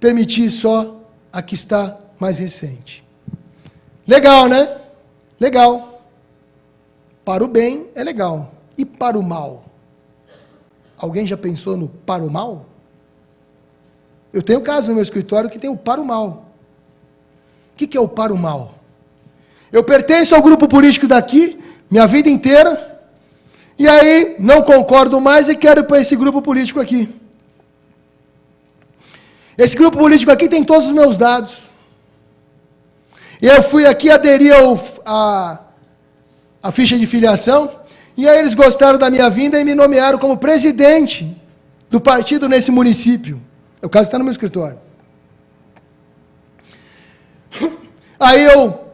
permitir só a que está mais recente. Legal, né? Legal. Para o bem é legal. E para o mal? Alguém já pensou no para o mal? Eu tenho caso no meu escritório que tem o para o mal. O que é o para o mal? Eu pertenço ao grupo político daqui, minha vida inteira, e aí não concordo mais e quero ir para esse grupo político aqui. Esse grupo político aqui tem todos os meus dados. E eu fui aqui aderir a ficha de filiação, e aí eles gostaram da minha vinda e me nomearam como presidente do partido nesse município. O caso está no meu escritório. Aí eu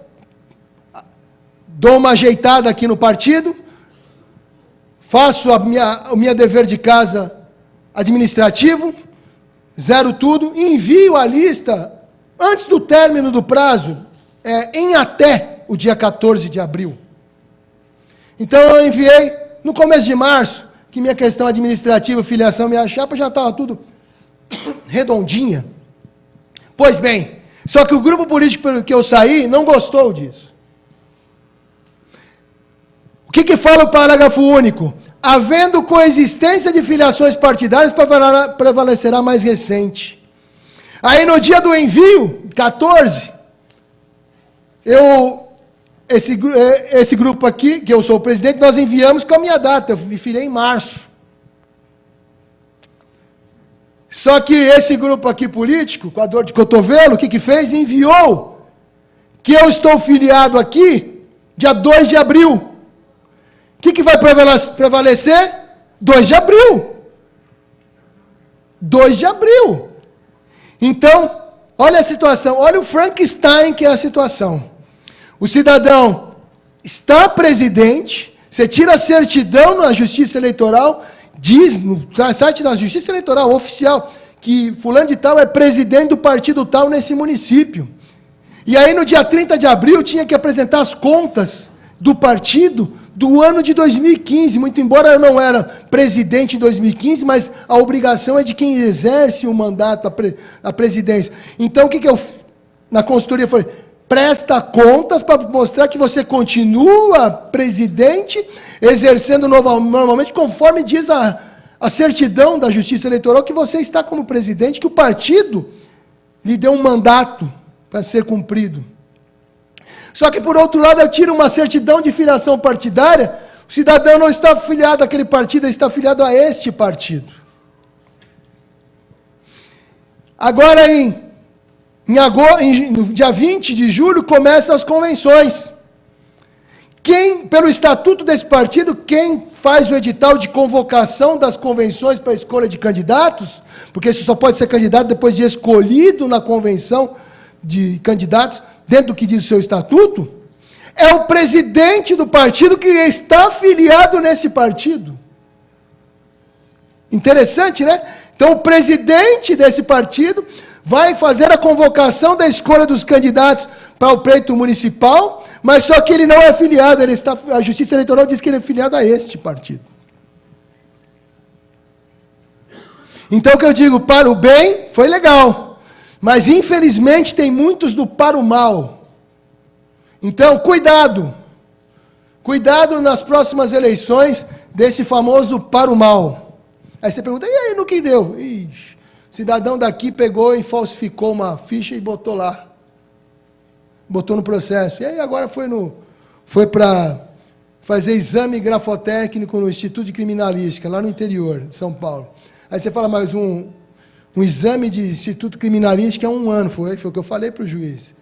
dou uma ajeitada aqui no partido, faço o meu dever de casa administrativo, zero tudo, envio a lista antes do término do prazo, em até o dia 14 de abril. Então eu enviei no começo de março, que minha questão administrativa, filiação, minha chapa já estava tudo redondinha. Pois bem, só que o grupo político que eu saí não gostou disso. O que fala o parágrafo único? Havendo coexistência de filiações partidárias, prevalecerá mais recente. Aí no dia do envio, 14, esse grupo aqui, que eu sou o presidente, nós enviamos com a minha data, eu me filiei em março. Só que esse grupo aqui político, com a dor de cotovelo, o que fez? Enviou que eu estou filiado aqui, dia 2 de abril. O que vai prevalecer? 2 de abril. 2 de abril. Então, olha a situação, olha o Frankenstein que é a situação. O cidadão está presidente, você tira a certidão na Justiça Eleitoral, diz no site da Justiça Eleitoral oficial que fulano de tal é presidente do partido tal nesse município. E aí no dia 30 de abril tinha que apresentar as contas do partido do ano de 2015, muito embora eu não era presidente em 2015, mas a obrigação é de quem exerce o mandato, a presidência. Então o que eu, na consultoria, falei, presta contas para mostrar que você continua presidente, exercendo normalmente, conforme diz a certidão da Justiça Eleitoral, que você está como presidente, que o partido lhe deu um mandato para ser cumprido. Só que, por outro lado, eu tiro uma certidão de filiação partidária, o cidadão não está afiliado àquele partido, ele está afiliado a este partido. Agora, no dia 20 de julho, começam as convenções. Pelo estatuto desse partido, quem faz o edital de convocação das convenções para a escolha de candidatos, porque isso só pode ser candidato depois de escolhido na convenção de candidatos, dentro do que diz o seu estatuto, é o presidente do partido que está afiliado nesse partido. Interessante, né? Então, o presidente desse partido vai fazer a convocação da escolha dos candidatos para o pleito municipal, mas só que ele não é filiado, a Justiça Eleitoral diz que ele é filiado a este partido. Então, o que eu digo, para o bem, foi legal, mas infelizmente tem muitos do para o mal. Então, cuidado nas próximas eleições desse famoso para o mal. Aí você pergunta, e aí, no que deu? Ixi, o cidadão daqui pegou e falsificou uma ficha e botou lá. Botou no processo. E aí agora foi para fazer exame grafotécnico no Instituto de Criminalística, lá no interior de São Paulo. Aí você fala, mas um exame de Instituto Criminalística é 1 ano, foi o que eu falei para o juiz.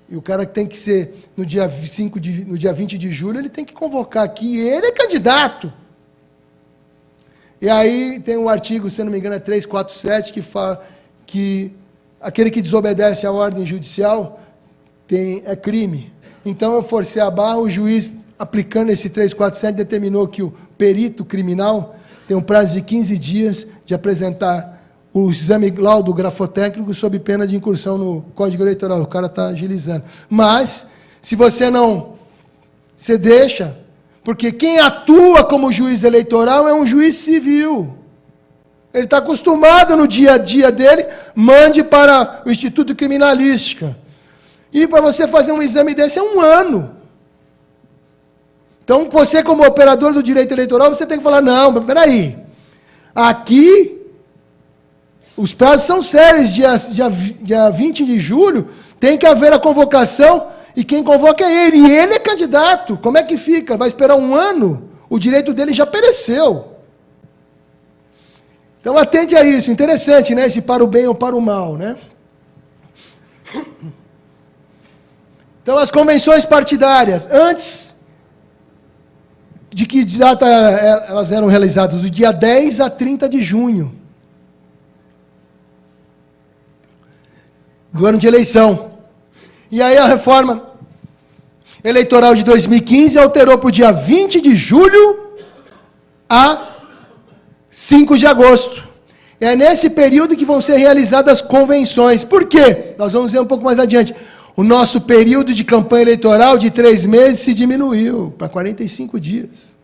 E o cara tem que ser, no dia 20 de julho, ele tem que convocar aqui, e ele é candidato. E aí tem um artigo, se não me engano, é 347, que fala que aquele que desobedece à ordem judicial é crime. Então eu forcei a barra, o juiz, aplicando esse 347, determinou que o perito criminal tem um prazo de 15 dias de apresentar o exame laudo grafotécnico sob pena de incursão no Código Eleitoral. O cara está agilizando. Mas, se você deixa, porque quem atua como juiz eleitoral é um juiz civil. Ele está acostumado no dia a dia dele, mande para o Instituto de Criminalística. E para você fazer um exame desse é 1 ano. Então, você como operador do direito eleitoral, você tem que falar, não, peraí, aqui os prazos são sérios, dia 20 de julho, tem que haver a convocação, e quem convoca é ele, e ele é candidato. Como é que fica? Vai esperar 1 ano? O direito dele já pereceu. Então, atende a isso. Interessante, né? Esse para o bem ou para o mal, né? Então, as convenções partidárias, antes de que data elas eram realizadas? Do dia 10 a 30 de junho. Do ano de eleição. E aí a reforma eleitoral de 2015 alterou para o dia 20 de julho a 5 de agosto. É nesse período que vão ser realizadas as convenções. Por quê? Nós vamos ver um pouco mais adiante. O nosso período de campanha eleitoral de 3 meses se diminuiu para 45 dias.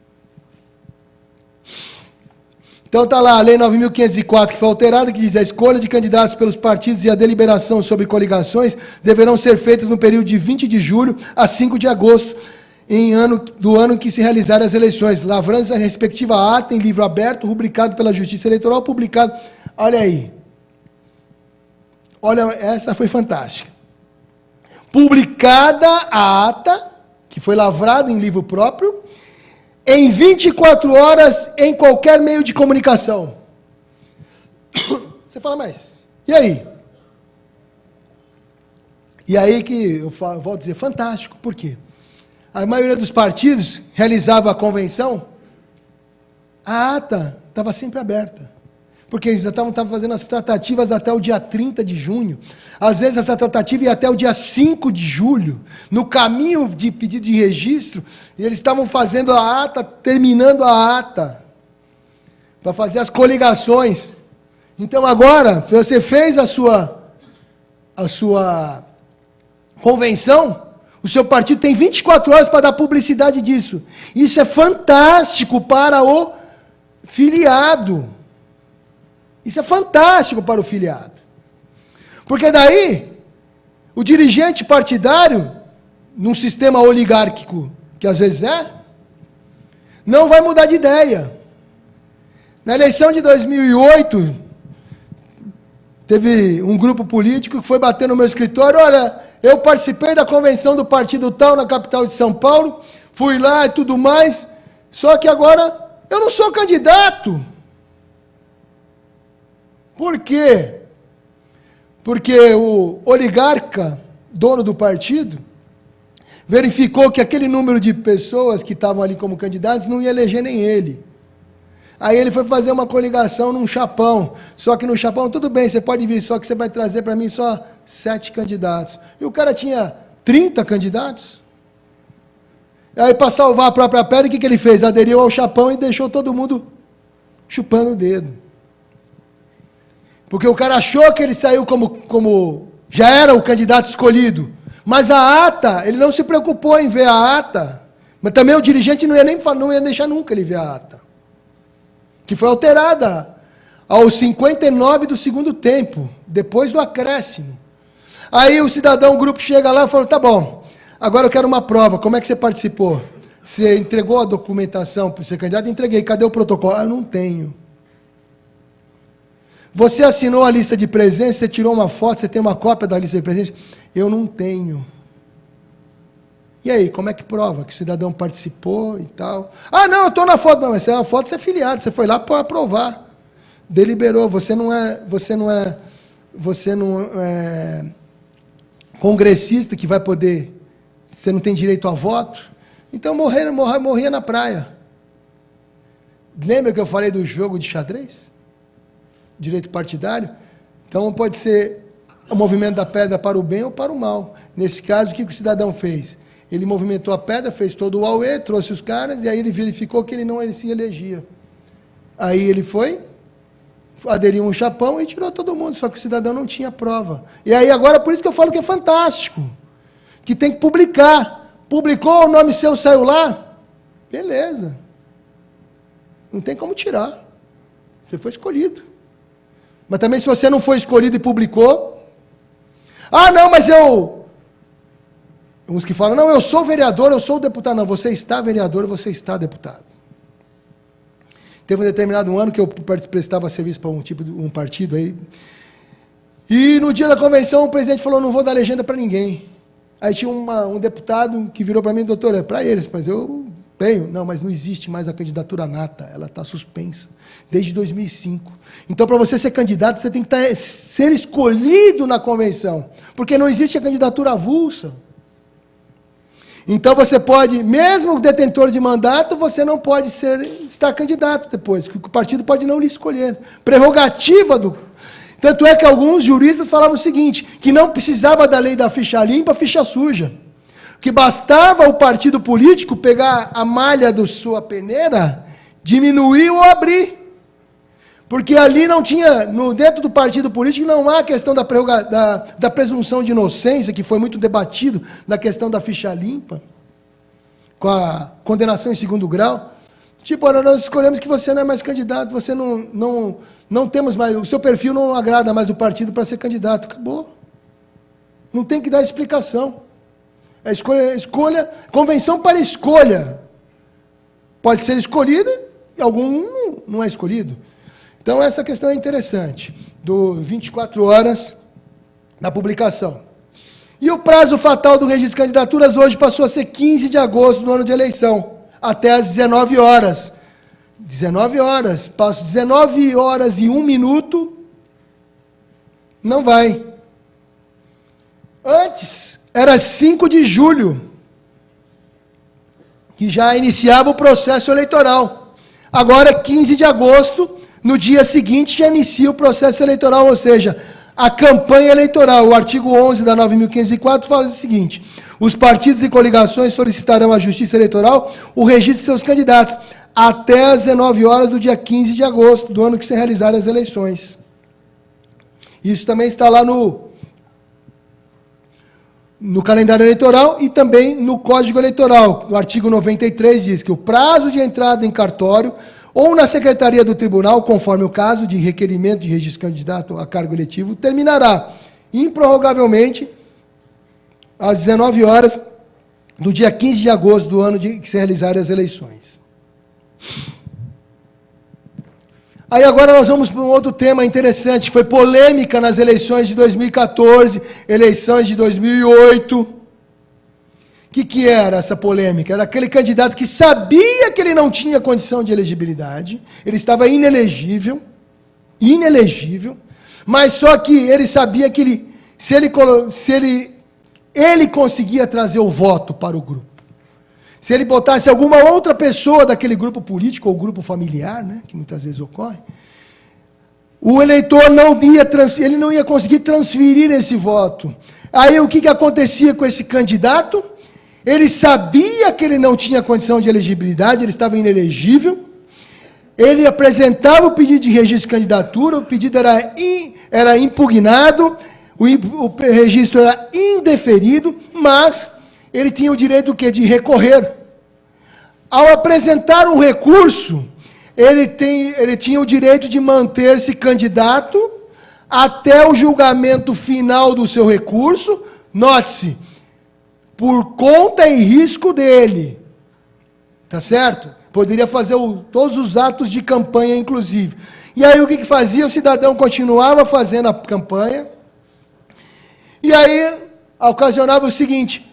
Então está lá a Lei 9.504, que foi alterada, que diz: a escolha de candidatos pelos partidos e a deliberação sobre coligações deverão ser feitas no período de 20 de julho a 5 de agosto, do ano em que se realizarem as eleições, lavrando a respectiva ata em livro aberto, rubricado pela Justiça Eleitoral, publicado. Olha aí. Olha, essa foi fantástica. Publicada a ata, que foi lavrada em livro próprio, em 24 horas, em qualquer meio de comunicação. Você fala, mas, e aí? E aí que eu volto a dizer, fantástico. Por quê? A maioria dos partidos realizava a convenção, a ata estava sempre aberta. Porque eles estavam fazendo as tratativas até o dia 30 de junho. Às vezes essa tratativa ia até o dia 5 de julho. No caminho de pedido de registro, e eles estavam fazendo a ata, terminando a ata, para fazer as coligações. Então agora, você fez a sua convenção, o seu partido tem 24 horas para dar publicidade disso. Isso é fantástico para o filiado. Isso é fantástico para o filiado. Porque daí, o dirigente partidário, num sistema oligárquico, que às vezes não vai mudar de ideia. Na eleição de 2008, teve um grupo político que foi bater no meu escritório: olha, eu participei da convenção do partido tal na capital de São Paulo, fui lá e tudo mais, só que agora eu não sou candidato. Por quê? Porque o oligarca, dono do partido, verificou que aquele número de pessoas que estavam ali como candidatos não ia eleger nem ele. Aí ele foi fazer uma coligação num chapão. Só que no chapão, tudo bem, você pode vir, só que você vai trazer para mim só 7 candidatos. E o cara tinha 30 candidatos. Aí, para salvar a própria pele, o que ele fez? Aderiu ao chapão e deixou todo mundo chupando o dedo. Porque o cara achou que ele saiu como já era o candidato escolhido. Mas a ata, ele não se preocupou em ver a ata. Mas também o dirigente não ia deixar nunca ele ver a ata. Que foi alterada aos 59 do segundo tempo, depois do acréscimo. Aí o cidadão, o grupo chega lá e falou, tá bom, agora eu quero uma prova, como é que você participou? Você entregou a documentação para ser candidato? Entreguei, cadê o protocolo? Eu não tenho. Você assinou a lista de presença, você tirou uma foto, você tem uma cópia da lista de presença? Eu não tenho. E aí, como é que prova que o cidadão participou e tal? Ah, não, eu estou na foto. Não, mas é uma foto, você é filiado, você foi lá para aprovar. Deliberou, você não é congressista que vai poder, você não tem direito a voto. Então morria na praia. Lembra que eu falei do jogo de xadrez? Direito partidário? Então pode ser o movimento da pedra para o bem ou para o mal. Nesse caso, o que o cidadão fez? Ele movimentou a pedra, fez todo o auê, trouxe os caras, e aí ele verificou que ele se elegia. Aí ele foi, aderiu um chapão e tirou todo mundo, só que o cidadão não tinha prova. E aí agora, por isso que eu falo que é fantástico, que tem que publicar. Publicou, o nome seu saiu lá, beleza. Não tem como tirar. Você foi escolhido. Mas também se você não foi escolhido e publicou, ah, não, mas uns que falam, não, eu sou vereador, eu sou deputado. Não, você está vereador, você está deputado. Teve um determinado ano que eu prestava serviço para um partido aí, e no dia da convenção o presidente falou, não vou dar legenda para ninguém. Aí tinha um deputado que virou para mim, doutor, é para eles, mas eu tenho. Não, mas não existe mais a candidatura nata, ela está suspensa, desde 2005. Então, para você ser candidato, você tem que ser escolhido na convenção, porque não existe a candidatura avulsa. Então você pode, mesmo detentor de mandato, você não pode estar candidato depois, porque o partido pode não lhe escolher. Prerrogativa do... Tanto é que alguns juristas falavam o seguinte, que não precisava da lei da ficha limpa, ficha suja. Que bastava o partido político pegar a malha da sua peneira, diminuir ou abrir. Porque ali não tinha, dentro do partido político, não há a questão da presunção de inocência, que foi muito debatido, na questão da ficha limpa, com a condenação em segundo grau. Tipo, olha, nós escolhemos que você não é mais candidato, você não temos mais, o seu perfil não agrada mais o partido para ser candidato. Acabou. Não tem que dar explicação. É escolha, convenção para escolha. Pode ser escolhido, e algum não é escolhido. Então, essa questão é interessante, do 24 horas da publicação. E o prazo fatal do registro de candidaturas hoje passou a ser 15 de agosto do ano de eleição, até às 19 horas. 19 horas, passo 19 horas e 1 minuto, não vai. Antes, era 5 de julho, que já iniciava o processo eleitoral. Agora, 15 de agosto, no dia seguinte já inicia o processo eleitoral, ou seja, a campanha eleitoral. O artigo 11 da 9.504 fala o seguinte, os partidos e coligações solicitarão à Justiça Eleitoral o registro de seus candidatos até às 19 horas do dia 15 de agosto, do ano que se realizarem as eleições. Isso também está lá no calendário eleitoral e também no Código Eleitoral. O artigo 93 diz que o prazo de entrada em cartório ou na Secretaria do Tribunal, conforme o caso de requerimento de registro de candidato a cargo eletivo, terminará improrrogavelmente às 19 horas do dia 15 de agosto do ano que se realizarem as eleições. Aí agora nós vamos para um outro tema interessante, foi polêmica nas eleições de 2014, eleições de 2008. O que era essa polêmica? Era aquele candidato que sabia que ele não tinha condição de elegibilidade, ele estava inelegível, mas só que ele sabia que ele conseguia trazer o voto para o grupo. Se ele botasse alguma outra pessoa daquele grupo político ou grupo familiar, né, que muitas vezes ocorre, o eleitor ele não ia conseguir transferir esse voto. Aí o que acontecia com esse candidato? Ele sabia que ele não tinha condição de elegibilidade, ele estava inelegível, ele apresentava o pedido de registro de candidatura, o pedido era impugnado, o registro era indeferido, mas ele tinha o direito o quê? De recorrer. Ao apresentar um recurso, ele tinha o direito de manter-se candidato até o julgamento final do seu recurso, note-se, por conta e risco dele. Tá certo? Poderia fazer todos os atos de campanha, inclusive. E aí o que fazia? O cidadão continuava fazendo a campanha, e aí ocasionava o seguinte: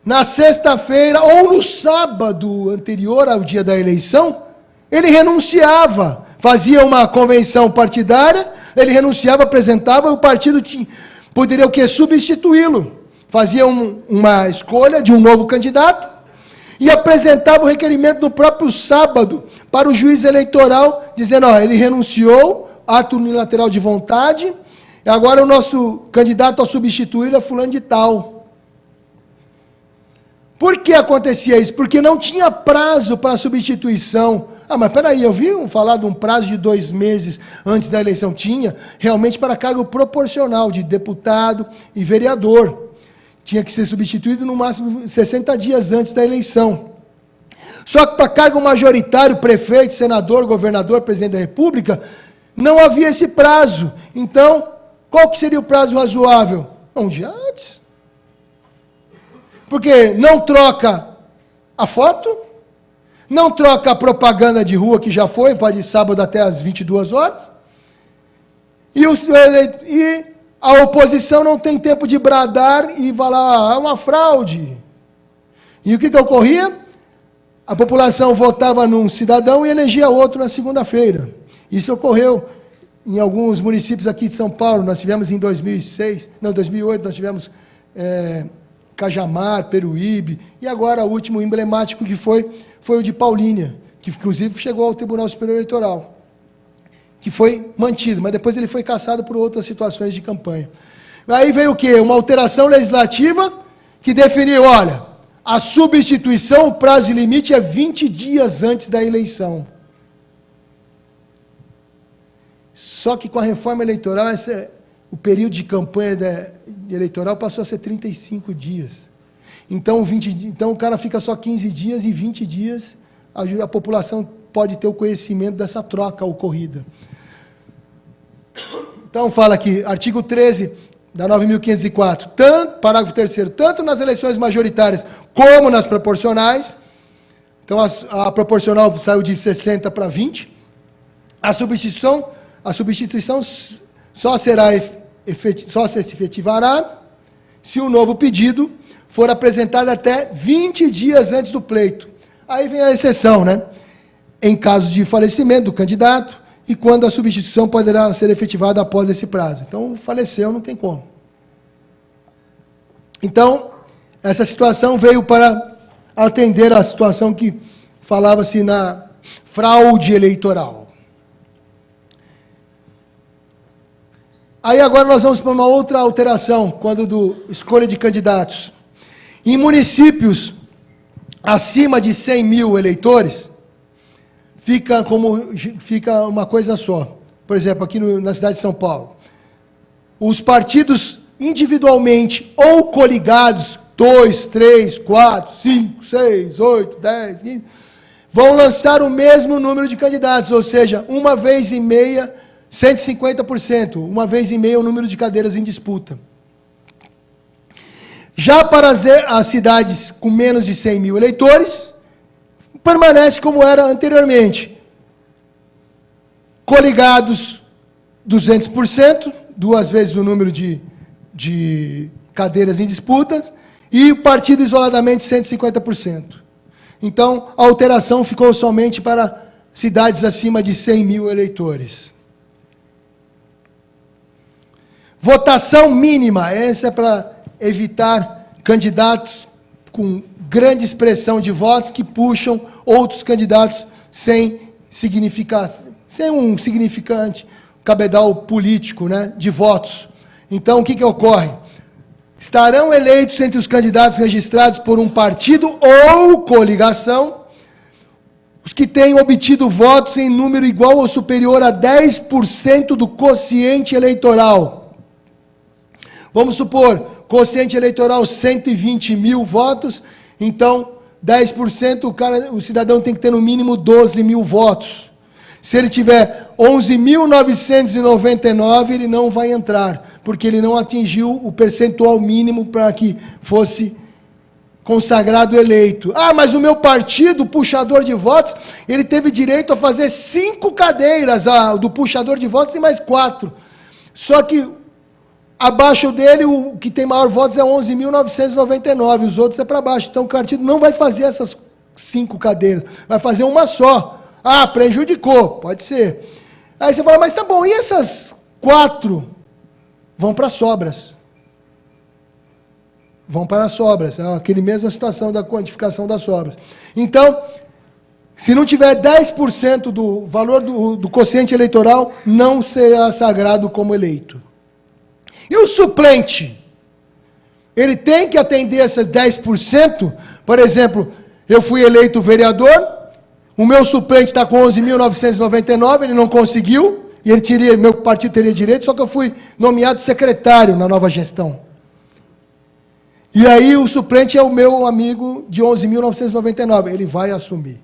na sexta-feira ou no sábado anterior ao dia da eleição, ele renunciava, fazia uma convenção partidária, ele renunciava, apresentava, e o partido poderia o quê? Substituí-lo. Fazia uma escolha de um novo candidato e apresentava o requerimento no próprio sábado para o juiz eleitoral, dizendo, ele renunciou, ato unilateral de vontade, e agora o nosso candidato a substituí-lo é fulano de tal. Por que acontecia isso? Porque não tinha prazo para a substituição. Mas peraí, eu vi falar de um prazo de 2 meses antes da eleição. Tinha, realmente, para cargo proporcional de deputado e vereador. Tinha que ser substituído no máximo 60 dias antes da eleição. Só que para cargo majoritário, prefeito, senador, governador, presidente da República, não havia esse prazo. Então, qual que seria o prazo razoável? Um dia antes. Porque não troca a foto, não troca a propaganda de rua que já foi, vai de sábado até às 22 horas, e a oposição não tem tempo de bradar e falar, é uma fraude. E o que ocorria? A população votava num cidadão e elegia outro na segunda-feira. Isso ocorreu em alguns municípios aqui de São Paulo. Nós tivemos em 2008, nós tivemos Cajamar, Peruíbe, e agora o último emblemático que foi o de Paulínia, que inclusive chegou ao Tribunal Superior Eleitoral, que foi mantido, mas depois ele foi cassado por outras situações de campanha. Aí veio o quê? Uma alteração legislativa que definiu, olha, a substituição, o prazo limite é 20 dias antes da eleição. Só que com a reforma eleitoral, o período de campanha eleitoral passou a ser 35 dias. Então, o cara fica só 15 dias e 20 dias a população pode ter o conhecimento dessa troca ocorrida. Então, fala aqui, artigo 13 da 9.504, parágrafo 3º, tanto nas eleições majoritárias como nas proporcionais, então a proporcional saiu de 60 para 20, a substituição só se efetivará se o novo pedido for apresentado até 20 dias antes do pleito. Aí vem a exceção, né? Em caso de falecimento do candidato e quando a substituição poderá ser efetivada após esse prazo. Então, faleceu, não tem como. Então, essa situação veio para atender a situação que falava-se na fraude eleitoral. Aí agora nós vamos para uma outra alteração, quando do escolha de candidatos. Em municípios acima de 100 mil eleitores, fica uma coisa só. Por exemplo, aqui na cidade de São Paulo, os partidos individualmente ou coligados, 2, 3, 4, 5, 6, 8, 10, 15, vão lançar o mesmo número de candidatos, ou seja, 1 vez e meia, 150%, 1 vez e meia o número de cadeiras em disputa. Já para as cidades com menos de 100 mil eleitores, permanece como era anteriormente. Coligados, 200%, 2 vezes o número de cadeiras em disputas, e o partido isoladamente 150%. Então, a alteração ficou somente para cidades acima de 100 mil eleitores. Votação mínima, essa é para evitar candidatos com grande expressão de votos que puxam outros candidatos sem um significante cabedal político, né, de votos. Então, o que ocorre? Estarão eleitos entre os candidatos registrados por um partido ou coligação os que tenham obtido votos em número igual ou superior a 10% do quociente eleitoral. Vamos supor, quociente eleitoral 120 mil votos, então 10%, o cidadão tem que ter no mínimo 12 mil votos. Se ele tiver 11.999, ele não vai entrar, porque ele não atingiu o percentual mínimo para que fosse consagrado eleito. Ah, mas o meu partido, o puxador de votos, ele teve direito a fazer 5 cadeiras do puxador de votos e mais 4. Só que abaixo dele, o que tem maior votos é 11.999, os outros é para baixo. Então o partido não vai fazer essas 5 cadeiras, vai fazer uma só. Ah, prejudicou, pode ser. Aí você fala, mas tá bom, e essas 4 vão para sobras? Vão para as sobras, é aquele mesma situação da quantificação das sobras. Então, se não tiver 10% do valor do quociente eleitoral, não será sagrado como eleito. E o suplente? Ele tem que atender esses 10%? Por exemplo, eu fui eleito vereador, o meu suplente está com 11.999, ele não conseguiu, e meu partido teria direito, só que eu fui nomeado secretário na nova gestão. E aí o suplente é o meu amigo de 11.999, ele vai assumir.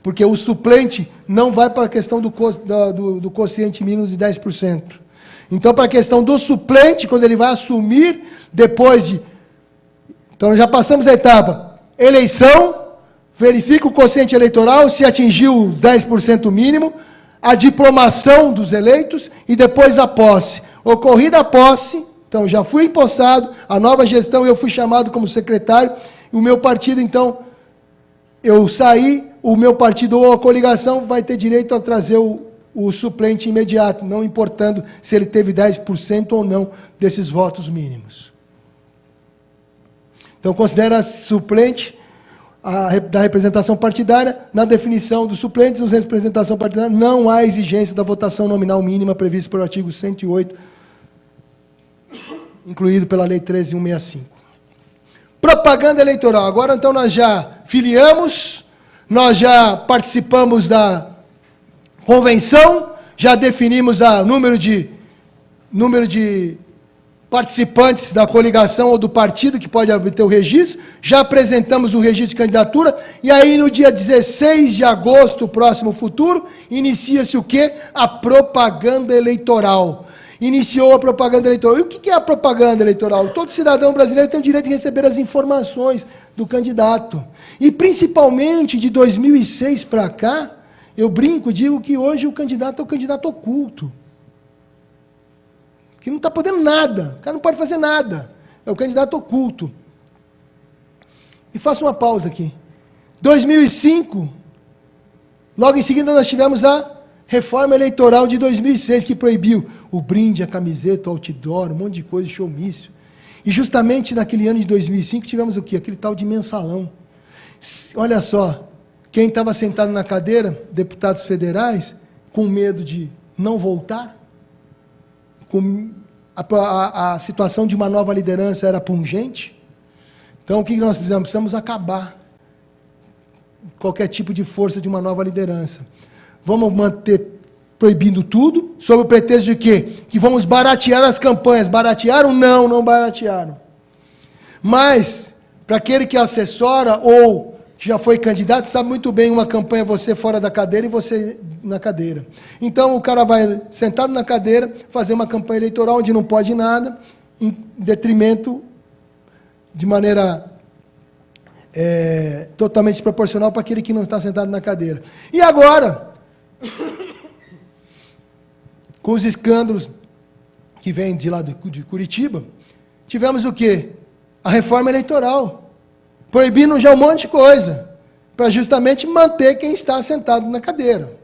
Porque o suplente não vai para a questão do quociente mínimo de 10%. Então, para a questão do suplente, quando ele vai assumir, depois de... Então, já passamos a etapa. Eleição, verifica o quociente eleitoral, se atingiu os 10% mínimo, a diplomação dos eleitos e depois a posse. Ocorrida a posse, então já fui empossado, a nova gestão eu fui chamado como secretário, e o meu partido, então, eu saí, o meu partido ou a coligação vai ter direito a trazer o suplente imediato, não importando se ele teve 10% ou não desses votos mínimos. Então, considera suplente da representação partidária. Na definição dos suplentes, os representação partidária, não há exigência da votação nominal mínima prevista pelo artigo 108, incluído pela Lei 13.165. Propaganda eleitoral. Agora, então, nós já filiamos, nós já participamos da convenção, já definimos o número de participantes da coligação ou do partido que pode obter o registro, já apresentamos o registro de candidatura, e aí no dia 16 de agosto, próximo futuro, inicia-se o quê? A propaganda eleitoral. Iniciou a propaganda eleitoral. E o que é a propaganda eleitoral? Todo cidadão brasileiro tem o direito de receber as informações do candidato. E principalmente de 2006 para cá, eu brinco, digo que hoje o candidato é o candidato oculto. Que não está podendo nada, o cara não pode fazer nada. É o candidato oculto. E faço uma pausa aqui. 2005, logo em seguida nós tivemos a reforma eleitoral de 2006, que proibiu o brinde, a camiseta, o outdoor, um monte de coisa, showmício. E justamente naquele ano de 2005 tivemos o quê? Aquele tal de mensalão. Olha só, quem estava sentado na cadeira, deputados federais, com medo de não voltar, a situação de uma nova liderança era pungente. Então, o que nós precisamos? Precisamos acabar qualquer tipo de força de uma nova liderança. Vamos manter proibindo tudo, sob o pretexto de quê? Que vamos baratear as campanhas. Baratearam? Não, não baratearam. Mas, para aquele que assessora ou que já foi candidato, sabe muito bem uma campanha você fora da cadeira e você na cadeira. Então, o cara vai sentado na cadeira, fazer uma campanha eleitoral onde não pode nada, em detrimento, de maneira totalmente desproporcional para aquele que não está sentado na cadeira. E agora, com os escândalos que vêm de lá de Curitiba, tivemos o quê? A reforma eleitoral, proibindo já um monte de coisa, para justamente manter quem está sentado na cadeira.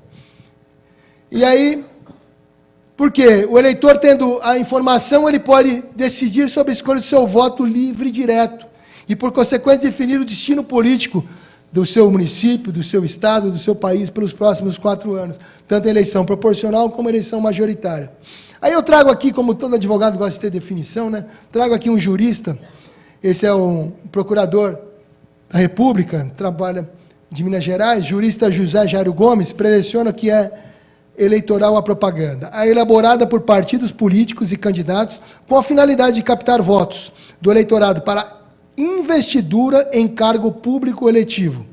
E aí, por quê? O eleitor, tendo a informação, ele pode decidir sobre a escolha do seu voto livre e direto, e, por consequência, definir o destino político do seu município, do seu estado, do seu país, pelos próximos 4 anos, tanto a eleição proporcional como a eleição majoritária. Aí eu trago aqui, como todo advogado gosta de ter definição, né? Trago aqui um jurista, esse é um procurador da República, trabalha de Minas Gerais, jurista José Jairo Gomes, preleciona que é eleitoral a propaganda, a elaborada por partidos políticos e candidatos com a finalidade de captar votos do eleitorado para investidura em cargo público eletivo.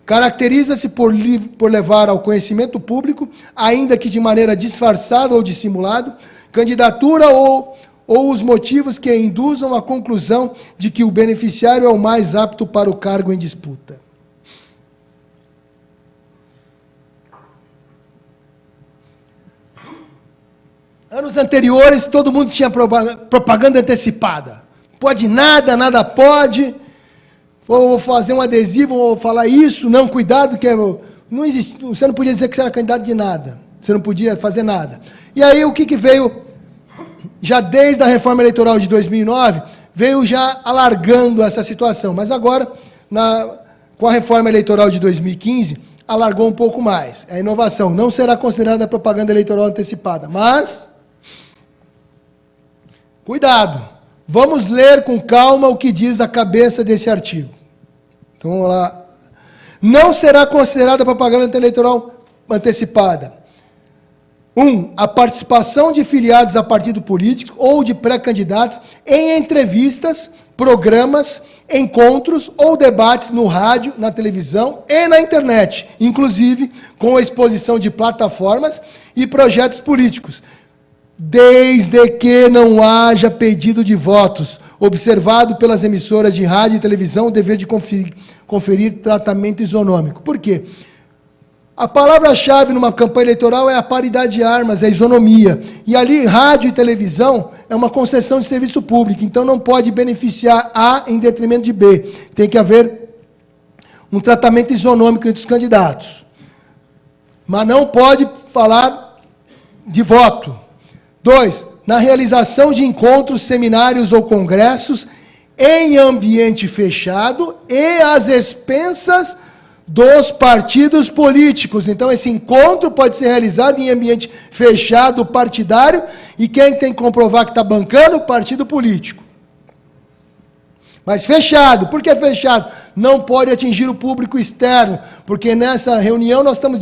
Caracteriza-se por levar ao conhecimento público, ainda que de maneira disfarçada ou dissimulada, candidatura ou os motivos que induzam à conclusão de que o beneficiário é o mais apto para o cargo em disputa. Anos anteriores, todo mundo tinha propaganda antecipada. Pode nada, nada pode. Vou fazer um adesivo, vou falar isso. Não, cuidado, que não existe, você não podia dizer que você era candidato de nada. Você não podia fazer nada. E aí, o que veio, já desde a reforma eleitoral de 2009, veio já alargando essa situação. Mas agora, com a reforma eleitoral de 2015, alargou um pouco mais. A inovação não será considerada propaganda eleitoral antecipada, mas cuidado. Vamos ler com calma o que diz a cabeça desse artigo. Então, vamos lá. Não será considerada propaganda eleitoral antecipada. 1. A participação de filiados a partido político ou de pré-candidatos em entrevistas, programas, encontros ou debates no rádio, na televisão e na internet, inclusive com a exposição de plataformas e projetos políticos, desde que não haja pedido de votos, observado pelas emissoras de rádio e televisão o dever de conferir tratamento isonômico. Por quê? A palavra-chave numa campanha eleitoral é a paridade de armas, é a isonomia. E ali, rádio e televisão é uma concessão de serviço público, então não pode beneficiar A em detrimento de B. Tem que haver um tratamento isonômico entre os candidatos. Mas não pode falar de voto. 2. Na realização de encontros, seminários ou congressos em ambiente fechado e às expensas dos partidos políticos. Então, esse encontro pode ser realizado em ambiente fechado partidário e quem tem que comprovar que está bancando? O partido político. Mas fechado. Por que fechado? Não pode atingir o público externo, porque nessa reunião nós estamos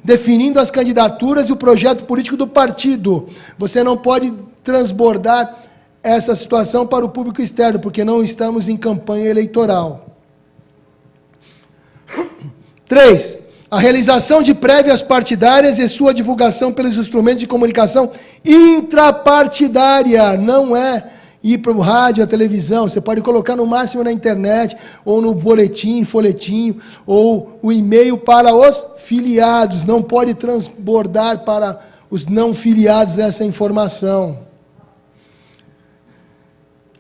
definindo as candidaturas e o projeto político do partido. Você não pode transbordar essa situação para o público externo, porque não estamos em campanha eleitoral. 3. A realização de prévias partidárias e sua divulgação pelos instrumentos de comunicação intrapartidária. Não é ir para o rádio, a televisão, você pode colocar no máximo na internet, ou no boletim, folhetinho, ou o e-mail para os filiados, não pode transbordar para os não filiados essa informação.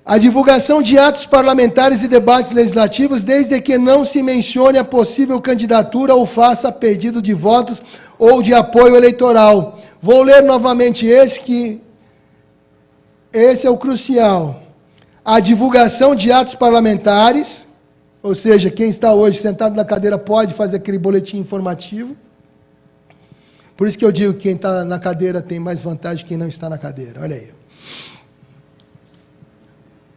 A divulgação de atos parlamentares e debates legislativos, desde que não se mencione a possível candidatura ou faça pedido de votos ou de apoio eleitoral. Vou ler novamente esse é o crucial. A divulgação de atos parlamentares, ou seja, quem está hoje sentado na cadeira pode fazer aquele boletim informativo. Por isso que eu digo que quem está na cadeira tem mais vantagem que quem não está na cadeira. Olha aí.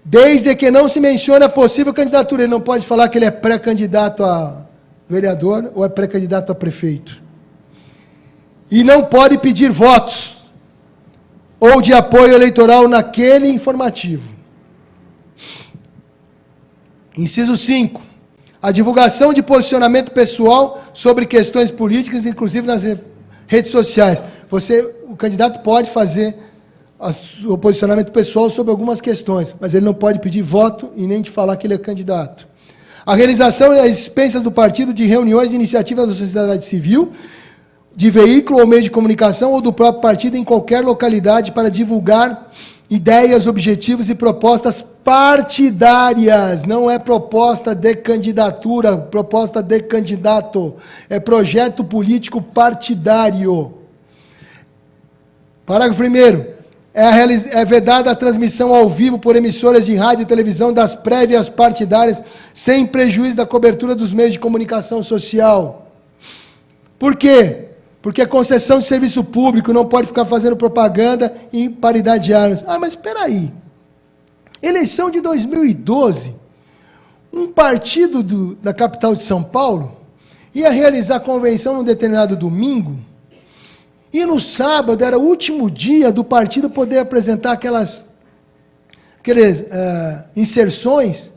Desde que não se mencione a possível candidatura, ele não pode falar que ele é pré-candidato a vereador ou é pré-candidato a prefeito. E não pode pedir votos ou de apoio eleitoral naquele informativo. Inciso 5. A divulgação de posicionamento pessoal sobre questões políticas, inclusive nas redes sociais. O candidato pode fazer o posicionamento pessoal sobre algumas questões, mas ele não pode pedir voto e nem de falar que ele é candidato. A realização e as expensas do partido de reuniões e iniciativas da sociedade civil, de veículo ou meio de comunicação ou do próprio partido em qualquer localidade para divulgar ideias, objetivos e propostas partidárias. Não é proposta de candidatura, proposta de candidato. É projeto político partidário. Parágrafo 1º. É vedada a transmissão ao vivo por emissoras de rádio e televisão das prévias partidárias, sem prejuízo da cobertura dos meios de comunicação social. Por quê? Porque a concessão de serviço público não pode ficar fazendo propaganda em paridade de armas. Ah, mas espera aí. Eleição de 2012, um partido da capital de São Paulo ia realizar convenção num determinado domingo, e no sábado era o último dia do partido poder apresentar aquelas inserções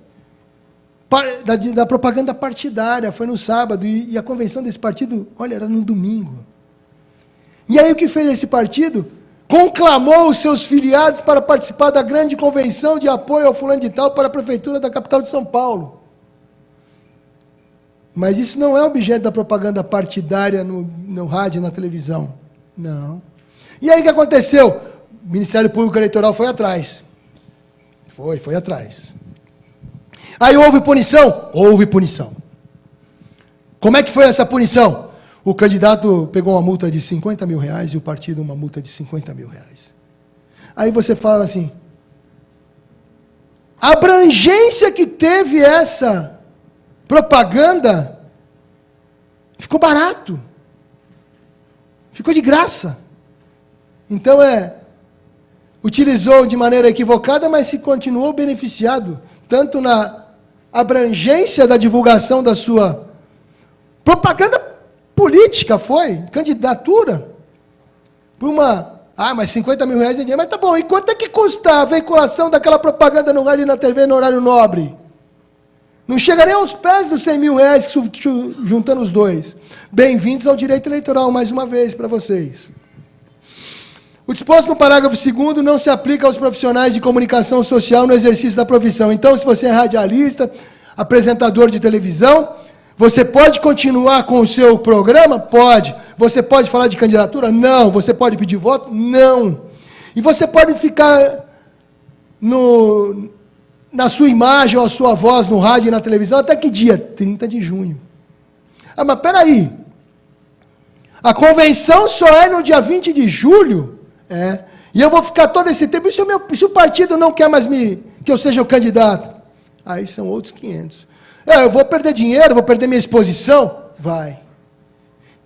da propaganda partidária. Foi no sábado, e a convenção desse partido, olha, era no domingo. E aí o que fez esse partido? Conclamou os seus filiados para participar da grande convenção de apoio ao fulano de tal para a prefeitura da capital de São Paulo. Mas isso não é objeto da propaganda partidária no rádio e na televisão. Não. E aí o que aconteceu? O Ministério Público Eleitoral foi atrás. Foi atrás. Aí houve punição? Houve punição. Como é que foi essa punição? O candidato pegou uma multa de 50 mil reais e o partido uma multa de 50 mil reais. Aí você fala assim, a abrangência que teve essa propaganda ficou barato. Ficou de graça. Então utilizou de maneira equivocada, mas se continuou beneficiado, tanto na abrangência da divulgação da sua propaganda política, candidatura, por mas 50 mil reais é dinheiro, mas tá bom, e quanto é que custa a veiculação daquela propaganda no rádio e na TV no horário nobre? Não chega nem aos pés dos 100 mil reais, juntando os dois. Bem-vindos ao direito eleitoral, mais uma vez, para vocês. O disposto no parágrafo 2º não se aplica aos profissionais de comunicação social no exercício da profissão. Então, se você é radialista, apresentador de televisão, você pode continuar com o seu programa? Pode. Você pode falar de candidatura? Não. Você pode pedir voto? Não. E você pode ficar na sua imagem ou a sua voz no rádio e na televisão até que dia? 30 de junho. Ah, mas peraí. A convenção só é no dia 20 de julho? E eu vou ficar todo esse tempo, se o partido não quer mais que eu seja o candidato, aí são outros 500. Eu vou perder dinheiro, vou perder minha exposição? Vai.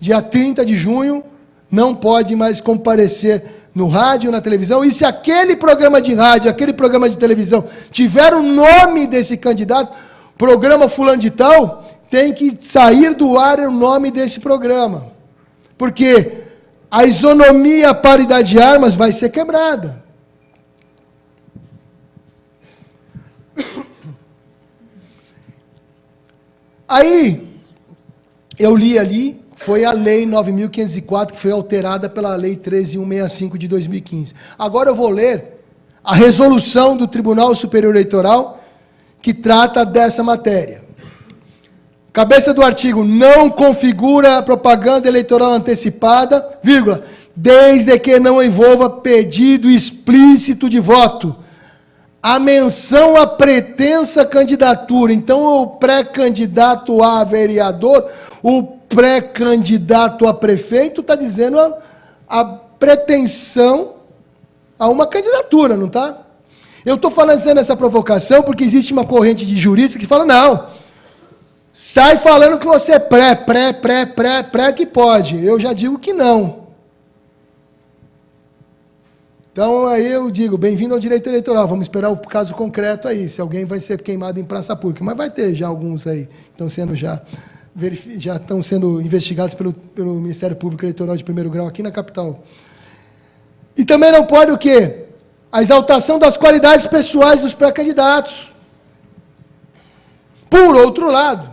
Dia 30 de junho, não pode mais comparecer no rádio, na televisão, e se aquele programa de rádio, aquele programa de televisão, tiver o nome desse candidato, programa fulano de tal, tem que sair do ar o nome desse programa. Porque a isonomia, a paridade de armas vai ser quebrada. Aí, eu li ali, foi a Lei 9.504, que foi alterada pela Lei 13.165 de 2015. Agora eu vou ler a resolução do Tribunal Superior Eleitoral, que trata dessa matéria. Cabeça do artigo, não configura a propaganda eleitoral antecipada, vírgula, desde que não envolva pedido explícito de voto. A menção à pretensa candidatura. Então, o pré-candidato a vereador, o pré-candidato a prefeito, está dizendo a pretensão a uma candidatura, não está? Eu estou fazendo essa provocação porque existe uma corrente de juristas que fala, não, sai falando que você é pré, que pode. Eu já digo que não. Então, aí eu digo, bem-vindo ao direito eleitoral, vamos esperar o caso concreto aí, se alguém vai ser queimado em praça pública, mas vai ter já alguns aí, que estão sendo já estão sendo investigados pelo Ministério Público Eleitoral de primeiro grau aqui na capital. E também não pode o quê? A exaltação das qualidades pessoais dos pré-candidatos. Por outro lado,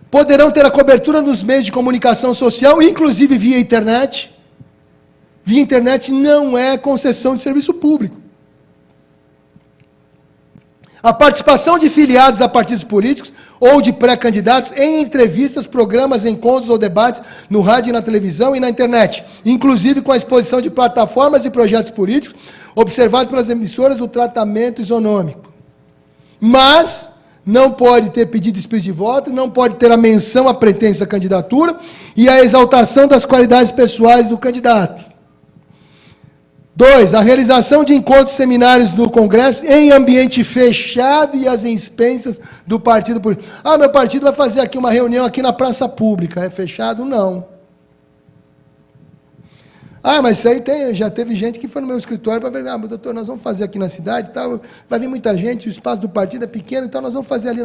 poderão ter a cobertura nos meios de comunicação social, inclusive via internet. Via internet não é concessão de serviço público. A participação de filiados a partidos políticos ou de pré-candidatos em entrevistas, programas, encontros ou debates no rádio e na televisão e na internet, inclusive com a exposição de plataformas e projetos políticos, observado pelas emissoras o tratamento isonômico. Mas não pode ter pedido explícito de voto, não pode ter a menção à pretensa candidatura e a exaltação das qualidades pessoais do candidato. 2. A realização de encontros e seminários do Congresso em ambiente fechado e às expensas do partido político. Ah, meu partido vai fazer aqui uma reunião aqui na praça pública. É fechado? Não. Ah, mas isso aí já teve gente que foi no meu escritório para ver, doutor, nós vamos fazer aqui na cidade, tal, vai vir muita gente, o espaço do partido é pequeno, então nós vamos fazer ali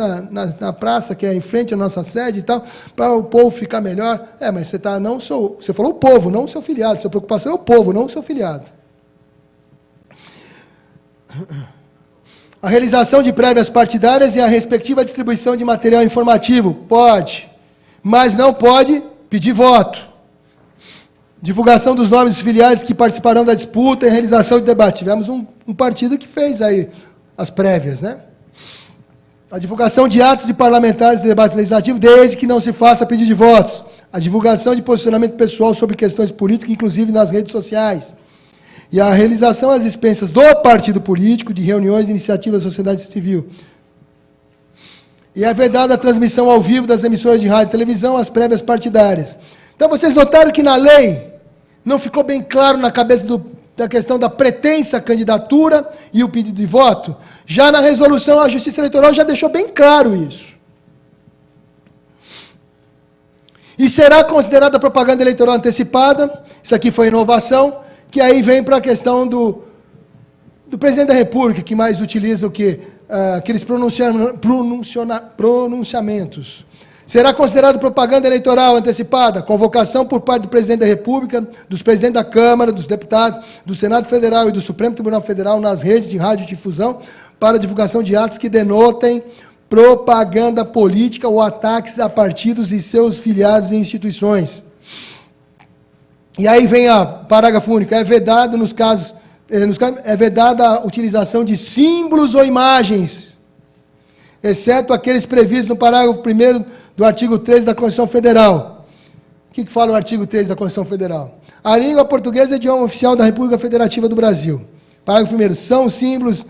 na praça, que é em frente à nossa sede e tal, para o povo ficar melhor. Mas você falou o povo, não o seu filiado, sua preocupação é o povo, não o seu filiado. A realização de prévias partidárias e a respectiva distribuição de material informativo, pode, mas não pode pedir voto. Divulgação dos nomes dos filiados que participarão da disputa e realização de debate. Tivemos um partido que fez aí as prévias, né? A divulgação de atos de parlamentares e debates legislativos, desde que não se faça pedido de votos. A divulgação de posicionamento pessoal sobre questões políticas, inclusive nas redes sociais. E a realização às expensas do partido político, de reuniões e iniciativas da sociedade civil. E é vedada a transmissão ao vivo das emissoras de rádio e televisão, as prévias partidárias. Então, vocês notaram que na lei não ficou bem claro na cabeça da questão da pretensa candidatura e o pedido de voto? Já na resolução, a Justiça Eleitoral já deixou bem claro isso. E será considerada propaganda eleitoral antecipada, isso aqui foi inovação, que aí vem para a questão do presidente da República, que mais utiliza o quê? Aqueles pronunciamentos. Será considerado propaganda eleitoral antecipada, convocação por parte do presidente da República, dos presidentes da Câmara, dos deputados, do Senado Federal e do Supremo Tribunal Federal nas redes de radiodifusão para divulgação de atos que denotem propaganda política ou ataques a partidos e seus filiados e instituições. E aí vem a parágrafo único, é vedado é vedada a utilização de símbolos ou imagens, exceto aqueles previstos no parágrafo 1º do artigo 3 da Constituição Federal. O que fala o artigo 3 da Constituição Federal? A língua portuguesa é idioma oficial da República Federativa do Brasil. Parágrafo 1º, são símbolos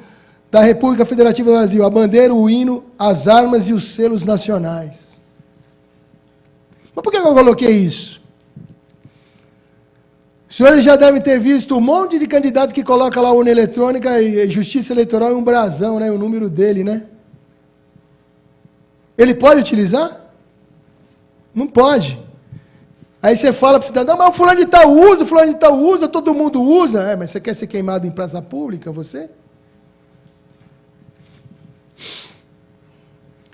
da República Federativa do Brasil a bandeira, o hino, as armas e os selos nacionais. Mas por que eu coloquei isso? Os senhores já devem ter visto um monte de candidato que coloca lá a urna eletrônica e Justiça Eleitoral e um brasão, né, o número dele, né? Ele pode utilizar? Não pode. Aí você fala para o cidadão, mas o fulano de tal usa, todo mundo usa. Mas você quer ser queimado em praça pública, você?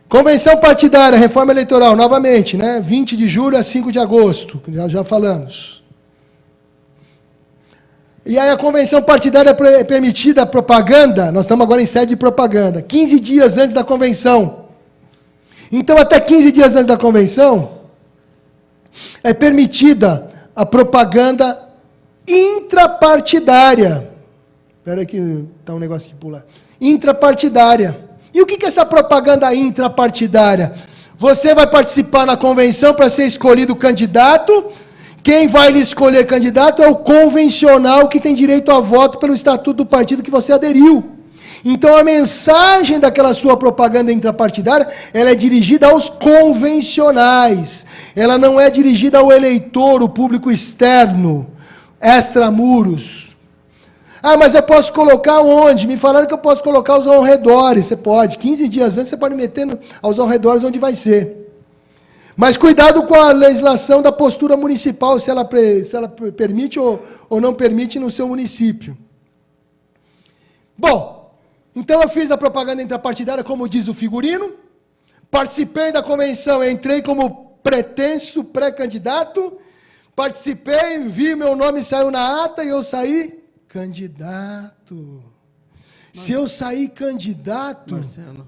Convenção partidária, reforma eleitoral, novamente, né? 20 de julho a 5 de agosto, já falamos. E aí a convenção partidária é permitida a propaganda, nós estamos agora em sede de propaganda, 15 dias antes da convenção. Então, até 15 dias antes da convenção, é permitida a propaganda intrapartidária. Espera aí que está um negócio aqui pular. Intrapartidária. E o que é essa propaganda intrapartidária? Você vai participar na convenção para ser escolhido candidato. Quem vai lhe escolher candidato é o convencional que tem direito a voto pelo estatuto do partido que você aderiu. Então, a mensagem daquela sua propaganda intrapartidária, ela é dirigida aos convencionais. Ela não é dirigida ao eleitor, o público externo, extramuros. Ah, mas eu posso colocar onde? Me falaram que eu posso colocar aos arredores. Você pode. 15 dias antes, você pode meter aos arredores onde vai ser. Mas cuidado com a legislação da postura municipal, se ela permite ou não permite no seu município. Bom, então eu fiz a propaganda intrapartidária, como diz o figurino, participei da convenção, entrei como pretenso pré-candidato, participei, vi meu nome saiu na ata e eu saí candidato. Se eu sair candidato... Marcelo,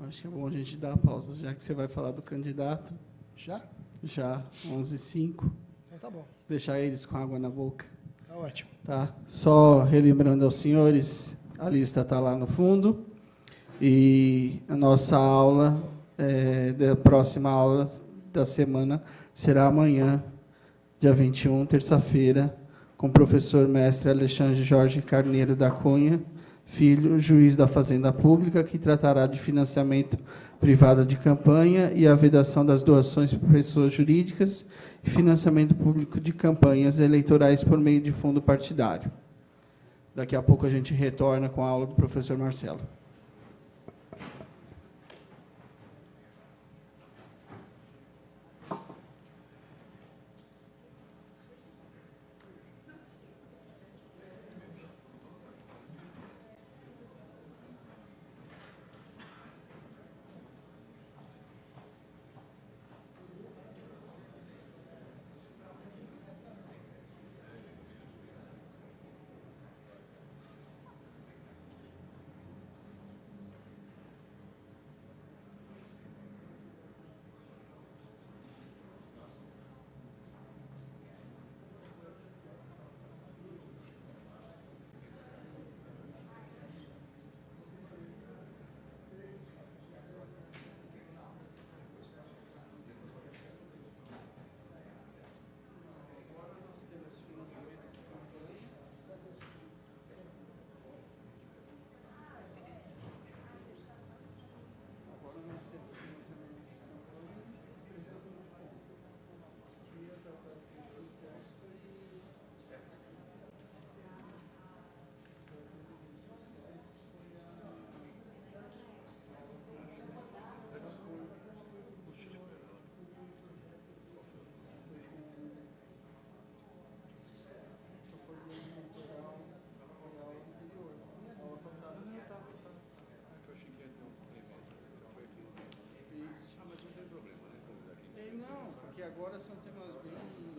acho que é bom a gente dar a pausa, já que você vai falar do candidato. Já? Já, 11h05. Então tá bom. Deixar eles com água na boca. Tá ótimo. Tá. Só relembrando aos senhores, a lista está lá no fundo. E a nossa aula, da próxima aula da semana, será amanhã, dia 21, terça-feira, com o professor mestre Alexandre Jorge Carneiro da Cunha, filho, juiz da Fazenda Pública, que tratará de financiamento privado de campanha e a vedação das doações por pessoas jurídicas e financiamento público de campanhas eleitorais por meio de fundo partidário. Daqui a pouco a gente retorna com a aula do professor Marcelo. Não, porque agora são temas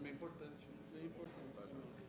bem importantes. Bem importantes.